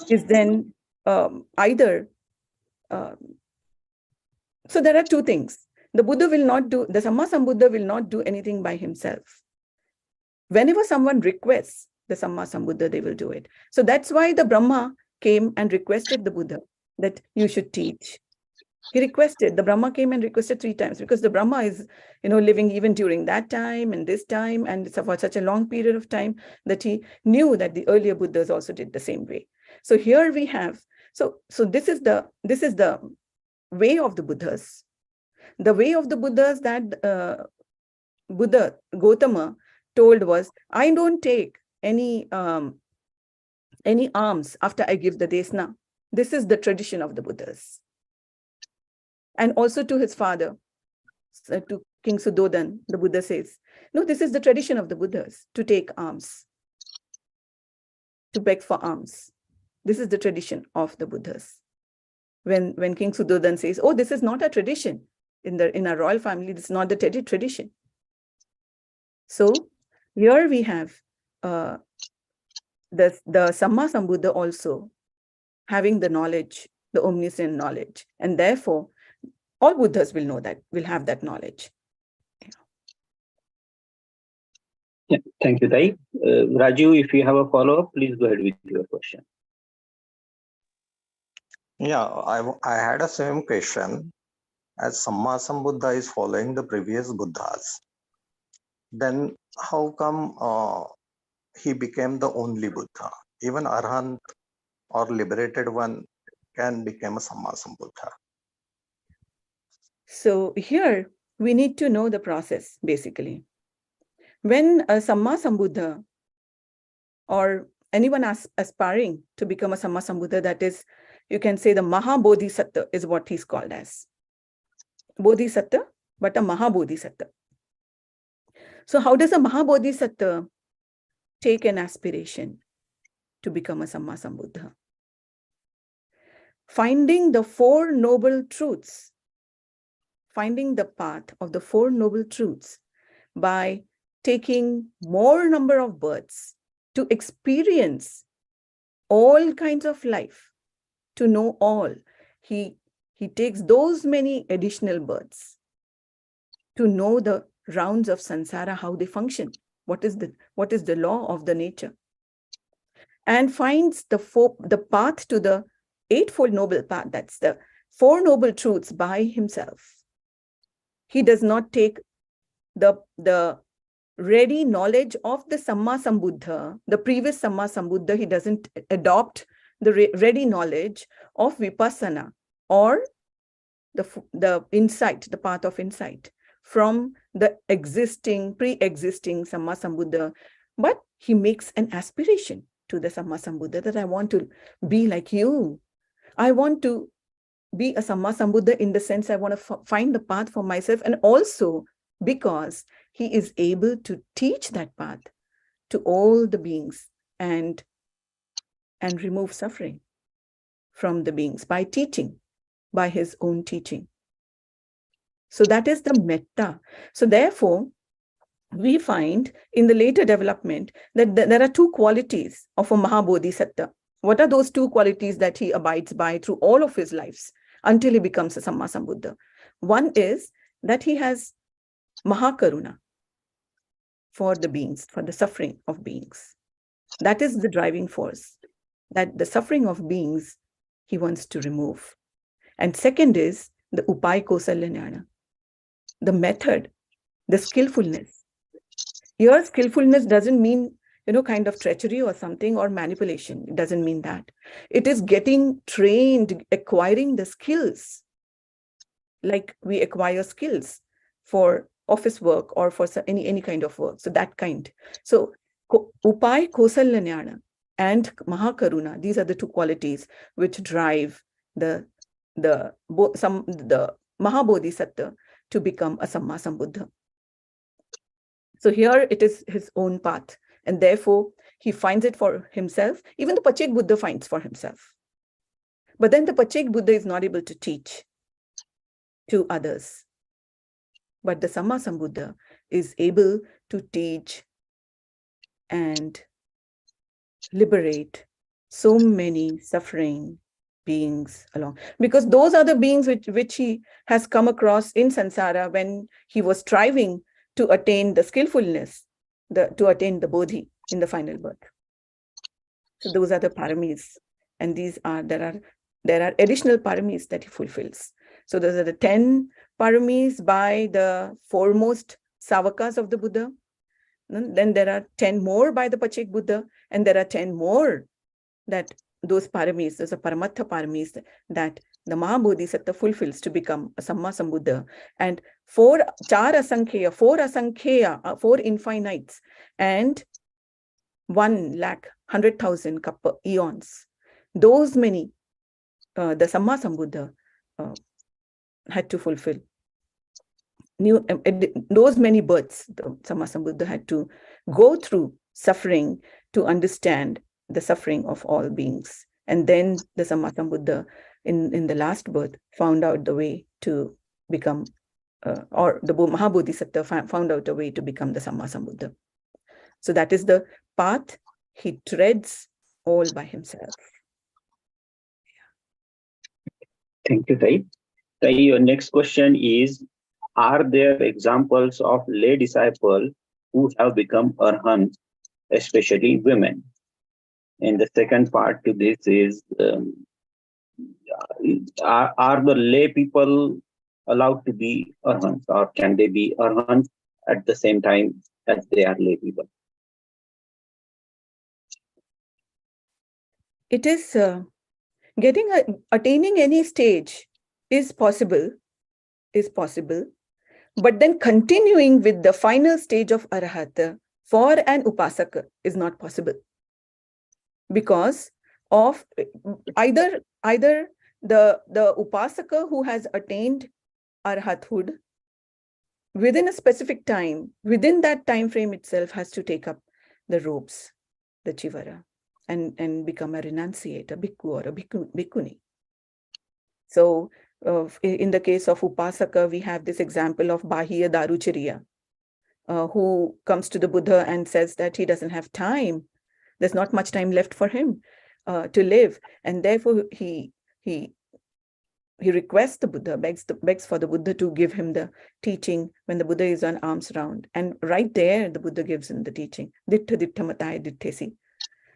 S1: then either, so there are two things. The Samma Sambuddha will not do anything by himself. Whenever someone requests the Samma Sambuddha, they will do it. So that's why the Brahma came and requested the Buddha that you should teach. The Brahma came and requested 3 times, because the Brahma is, living even during that time and this time, and for such a long period of time that he knew that the earlier Buddhas also did the same way. So here we have, so this is the way of the Buddhas. The way of the Buddhas that Buddha Gautama told was, I don't take any alms after I give the desna. This is the tradition of the Buddhas. And also to his father, to King Suddhodan, the Buddha says, no, this is the tradition of the Buddhas, to take alms, to beg for alms. This is the tradition of the Buddhas. When King Suddhodan says, oh, this is not a tradition in our royal family, this is not the tradition. So here we have the Samma Sambuddha also having the knowledge, the omniscient knowledge, and therefore all Buddhas will know that, will have that knowledge.
S2: Yeah, thank you, Dai. Raju, if you have a follow-up, please go ahead with your question.
S5: Yeah, I had a same question. As Samma Sambuddha is following the previous Buddhas, then how come he became the only Buddha? Even Arahant or liberated one can become a Samma Sambuddha.
S1: So here we need to know the process, basically. When a Samma Sambuddha or anyone aspiring to become a Samma Sambuddha, that is, you can say the Mahabodhisattva is what he's called as. Bodhisattva, but a Mahabodhisattva. So how does a Mahabodhisattva take an aspiration to become a Samma Sambuddha? Finding the Four Noble Truths, finding the path of the Four Noble Truths by taking more number of births to experience all kinds of life, to know all. He takes those many additional births to know the rounds of samsara, how they function, what is the law of the nature, and finds the path to the Eightfold Noble Path, that's the Four Noble Truths, by himself. He does not take the ready knowledge of the Samma Sambuddha, the previous Samma Sambuddha. He doesn't adopt the ready knowledge of Vipassana or the insight, the path of insight from the pre-existing Samma Sambuddha, but he makes an aspiration to the Samma Sambuddha that I want to be like you. I want to be a Samma Sambuddha in the sense I want to find the path for myself, and also because he is able to teach that path to all the beings and remove suffering from the beings by teaching, by his own teaching. So that is the metta. So therefore, we find in the later development that there are two qualities of a Mahabodhisattva. What are those two qualities that he abides by through all of his lives until he becomes a Samma Sambuddha? One is that he has Mahakaruna for the beings, for the suffering of beings. That is the driving force, that the suffering of beings he wants to remove. And second is the Upay Kausalya, the method, the skillfulness. Here, skillfulness doesn't mean, kind of treachery or something or manipulation. It doesn't mean that. It is getting trained, acquiring the skills, like we acquire skills for office work or for any kind of work. So that kind. So Upay Kausalya and Mahakaruna, these are the two qualities which drive the Mahabodhisattva to become a Samma Sambuddha. So here it is his own path, and therefore he finds it for himself. Even the Pacceka Buddha finds for himself. But then the Pacceka Buddha is not able to teach to others. But the Samma Sambuddha is able to teach and liberate so many suffering beings along, because those are the beings which he has come across in samsara when he was striving to attain the skillfulness, to attain the bodhi in the final birth. So those are the paramis, and there are additional paramis that he fulfills. So those are the 10 paramis by the foremost savakas of the Buddha. Then there are 10 more by the Pacceka Buddha, and there are 10 more that those paramis, those are Paramatha paramis that the Mahabodhisattva fulfills to become a Samma Sambuddha. And 4 asankhya, 4 infinites, and 1,100,000 eons. Those many, the Samma Sambuddha had to fulfill. Those many births, the Samma Sambuddha had to go through suffering to understand the suffering of all beings. And then the Samma Sambuddha in the last birth found out the way to become, or the Mahabodhisattva found out a way to become the Samma Sambuddha. So that is the path he treads all by himself.
S2: Thank you, Tai. Tai, your next question is, are there examples of lay disciples who have become arhants, especially women? And the second part to this is, are the lay people allowed to be arhants, or can they be arhants at the same time as they are lay people?
S1: It is attaining any stage is possible, But then continuing with the final stage of Arahata for an Upasaka is not possible, because of either the Upasaka who has attained Arhathood within a specific time, within that time frame itself, has to take up the robes, the chivara, and become a renunciate, a bhikkhu or a bhikkhuni. So in the case of Upasaka, we have this example of Bahiya Daruchariya, who comes to the Buddha and says that he doesn't have time. There's not much time left for him to live. And therefore he requests the Buddha, begs for the Buddha to give him the teaching when the Buddha is on alms round. And right there, the Buddha gives him the teaching. Dittha dittha mataya ditthesi.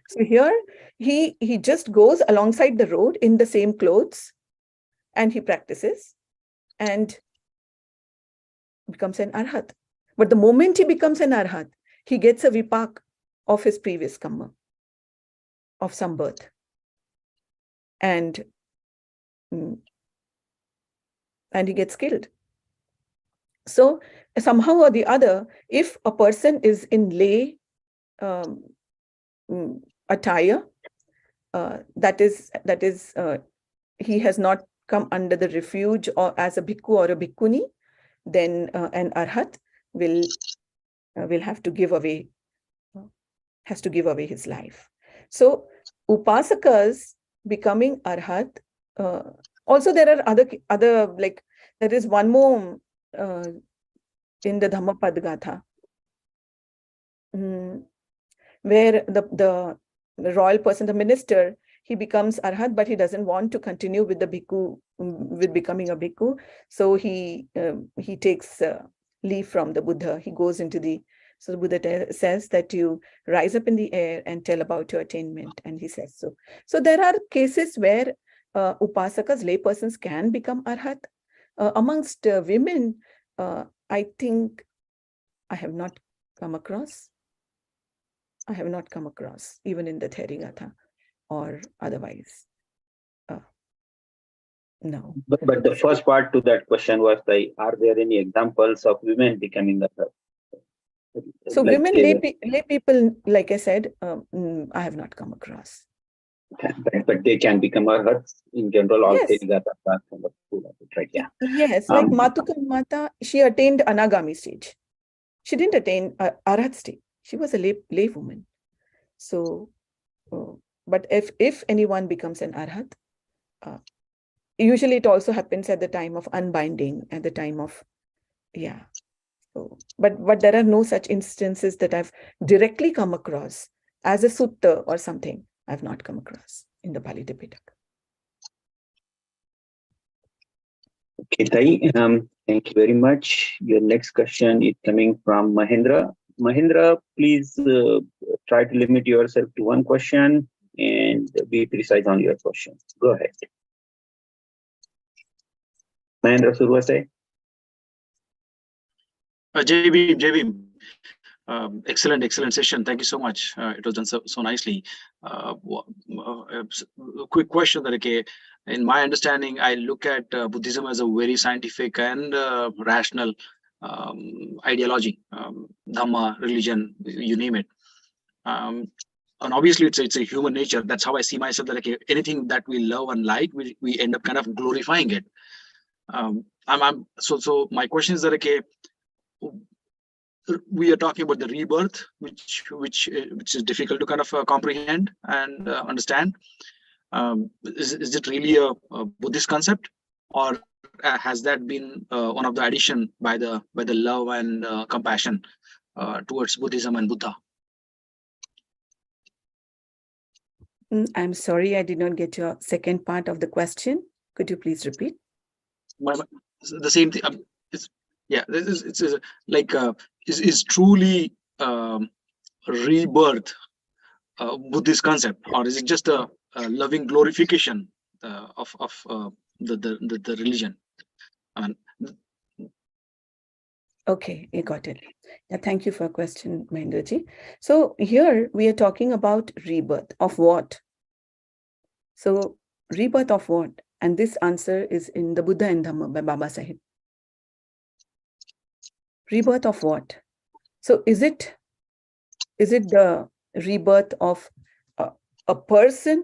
S1: So here, he just goes alongside the road in the same clothes, and he practices and becomes an arhat. But the moment he becomes an arhat, he gets a vipak of his previous karma, of some birth. And he gets killed. So somehow or the other, if a person is in lay attire, that is he has not come under the refuge or as a bhikkhu or a bhikkhuni, then an arhat will have to give away, his life. So upasakas becoming arhat. Also, there are other like, there is one more in the Dhamma Padgatha, where the royal person, the minister, he becomes arhat, but he doesn't want to continue with the bhikkhu, with becoming a bhikkhu. So he takes leave from the Buddha. He goes into so the Buddha says that you rise up in the air and tell about your attainment, and he says so. So there are cases where upasakas, laypersons, can become arhat. Amongst women, I think I have not come across, even in the Therigatha or otherwise. No.
S2: But the first part to that question was, are there any examples of women becoming arhat?
S1: So
S2: like
S1: women, lay people, like I said, I have not come across.
S2: But they can become arhats in general. All
S1: Yes.
S2: Therigatha are kind of full of it, right? Yeah.
S1: Yes, like Matukam Mata, she attained Anagami stage. She didn't attain Arhat stage. She was a lay woman. So, but if anyone becomes an Arhat, usually it also happens at the time of unbinding, at the time of, yeah. So, but there are no such instances that I've directly come across as a sutta or something. I've not come across in the Pali Tipitaka.
S2: Okay, Tai, thank you very much. Your next question is coming from Mahendra. Mahendra, please try to limit yourself to one question and be precise on your question. Go ahead. Mahendra Survase.
S6: JB, excellent session. Thank you so much. It was done so nicely. Quick question that, okay, in my understanding, I look at Buddhism as a very scientific and rational ideology, Dhamma, religion, you name it. And obviously it's a human nature. That's how I see myself, that okay, anything that we love and like, we end up kind of glorifying it. So my question is that, okay, we are talking about the rebirth, which is difficult to kind of comprehend and understand. Is it really a Buddhist concept, or has that been one of the addition by the love and compassion towards Buddhism and Buddha?
S1: I'm sorry, I did not get your second part of the question. Could you please repeat?
S6: The same thing. It's like is truly rebirth Buddhist concept, or is it just a loving glorification of the religion?
S1: Okay, you got it. Yeah, thank you for your question, Mahendraji. So here we are talking about rebirth of what? So rebirth of what? And this answer is in the Buddha and Dhamma by Baba Sahib. Rebirth of what? So is it the rebirth of a person,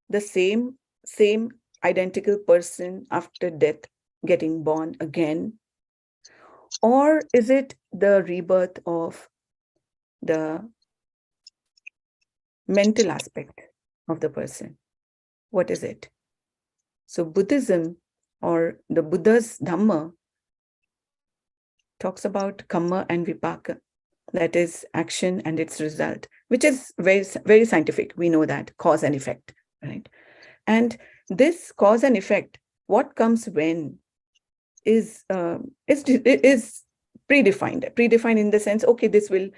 S1: the same identical person after death getting born again? Or is it the rebirth of the mental aspect of the person? What is it? So Buddhism, or the Buddha's Dhamma, talks about karma and vipaka, that is action and its result, which is very, very scientific. We know that, cause and effect, right? And this cause and effect, what comes when, is predefined in the sense, okay, this will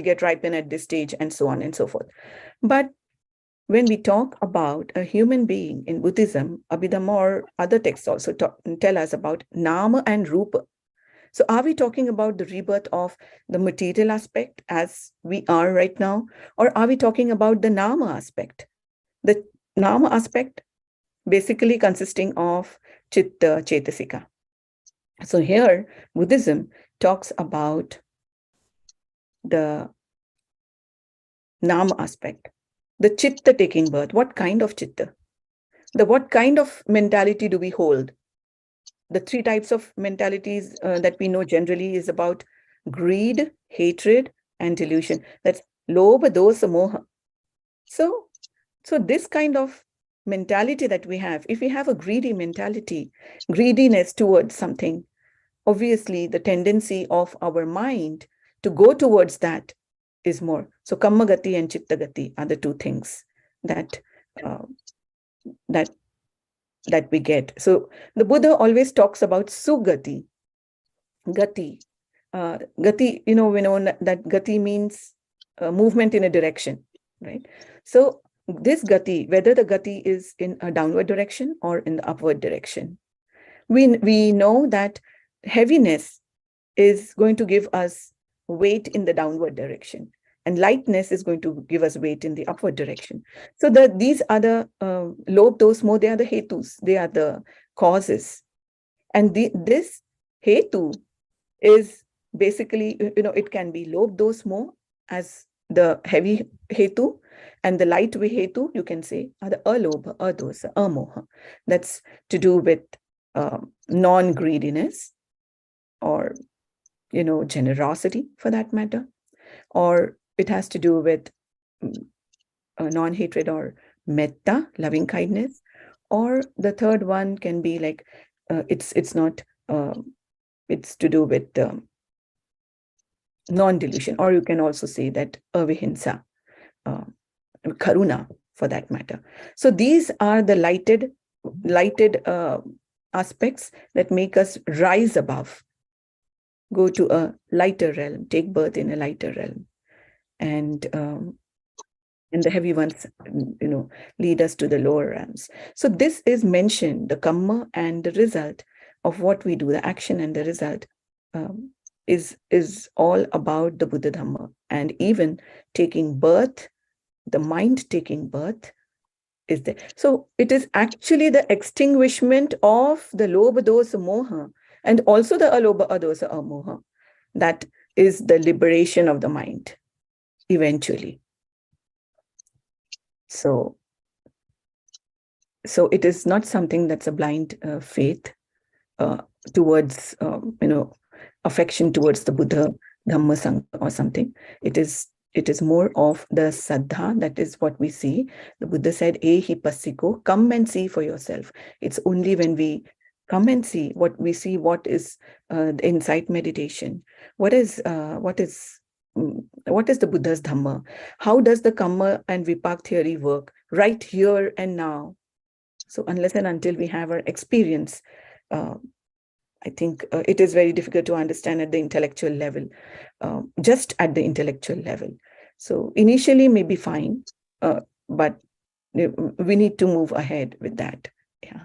S1: get ripen at this stage, and so on and so forth. But when we talk about a human being in Buddhism, Abhidhamma or other texts also tell us about nama and rupa. So are we talking about the rebirth of the material aspect as we are right now? Or are we talking about the nama aspect? The nama aspect basically consisting of chitta, chetasika. So here, Buddhism talks about the nama aspect, the chitta taking birth. What kind of chitta? What kind of mentality do we hold? The three types of mentalities that we know generally is about greed, hatred, and delusion. That's lobha, dosa, moha. So this kind of mentality that we have, if we have a greedy mentality, greediness towards something, obviously the tendency of our mind to go towards that is more. So kamma gati and chitta gati are the two things that we get. So the Buddha always talks about sugati, gati. Gati, we know that gati means movement in a direction, right? So this gati, whether the gati is in a downward direction or in the upward direction, we know that heaviness is going to give us weight in the downward direction, and lightness is going to give us weight in the upward direction. So these are the lobha, dosa, moha, they are the hetus, they are the causes. And this hetu is basically, it can be lobha, dosa, moha as the heavy hetu, and the light hetu, you can say, are the alobha, adosa, amoha. That's to do with non-greediness, or generosity for that matter, or it has to do with non-hatred or metta, loving kindness, or the third one can be like it's to do with non-delusion, or you can also say that avihimsa, karuna for that matter. So these are the lighted aspects that make us rise above, go to a lighter realm, take birth in a lighter realm, and the heavy ones, lead us to the lower realms. So this is mentioned, the karma and the result of what we do, the action and the result, is all about the Buddha Dhamma. And even taking birth, the mind taking birth is there. So it is actually the extinguishment of the lobha, dosa, moha, and also the alobha, adosa, amoha. That is the liberation of the mind, eventually. So it is not something that's a blind faith towards, affection towards the Buddha, Dhamma, Sangha or something. It is more of the saddha. That is what we see. The Buddha said, "Ehi passiko," come and see for yourself. It's only when we come and see what we see, what is the insight meditation, what is the Buddha's Dhamma, how does the karma and vipak theory work right here and now. So unless and until we have our experience, I think it is very difficult to understand at the intellectual level, just at the intellectual level. So initially may be fine, but we need to move ahead with that. Yeah.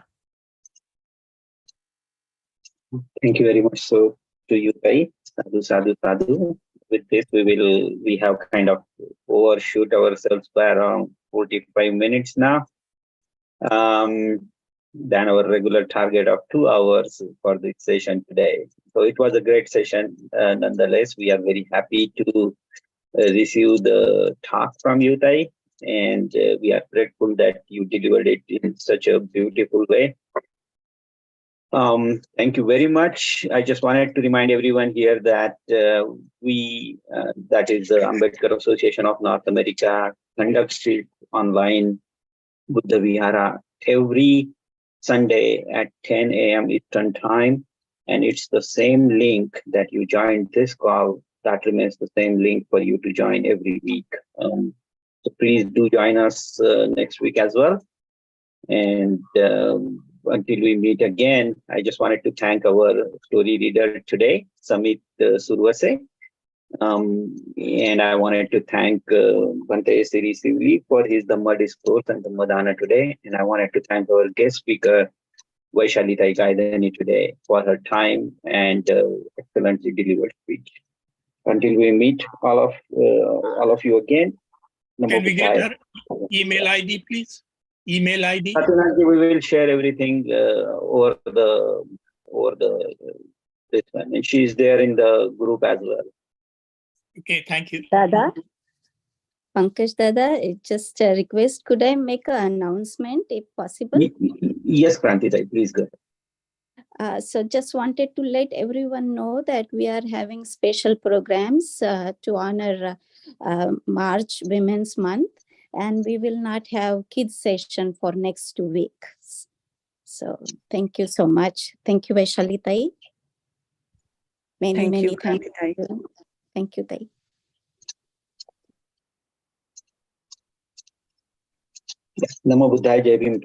S2: Thank you very much. So to you, Kai, sadhu, sadhu, sadhu. With this, we have kind of overshoot ourselves by around 45 minutes now. than our regular target of 2 hours for this session today. So it was a great session. Nonetheless, we are very happy to receive the talk from you, Tai, and we are grateful that you delivered it in such a beautiful way. Thank you very much. I just wanted to remind everyone here that that is the Ambedkar Association of North America, conducts it online Buddha Vihara every Sunday at 10 a.m. Eastern Time. And it's the same link that you joined this call, that remains the same link for you to join every week. So please do join us next week as well. And until we meet again, I just wanted to thank our story reader today, Samit Survase. And I wanted to thank Bhante Siri Sivli for his Dhamma discourse and Dhamma Dana today. And I wanted to thank our guest speaker, Vaishali Gaidhani today, for her time and excellently delivered speech. Until we meet all of you again.
S4: Can we get her email ID, please? Email ID.
S2: We will share everything over this one, and she is there in the group as well.
S4: Okay, thank you.
S7: Dada, Pankaj Dada, just a request. Could I make an announcement if possible?
S2: Yes, Kranti, please go.
S7: So just wanted to let everyone know that we are having special programs to honor March Women's Month, and we will not have kids session for next 2 weeks. So thank you so much. Thank you, Vaishali Tai. Many thanks. Thank you, Tai.
S2: Namo Buddhaya, Jai Bhim.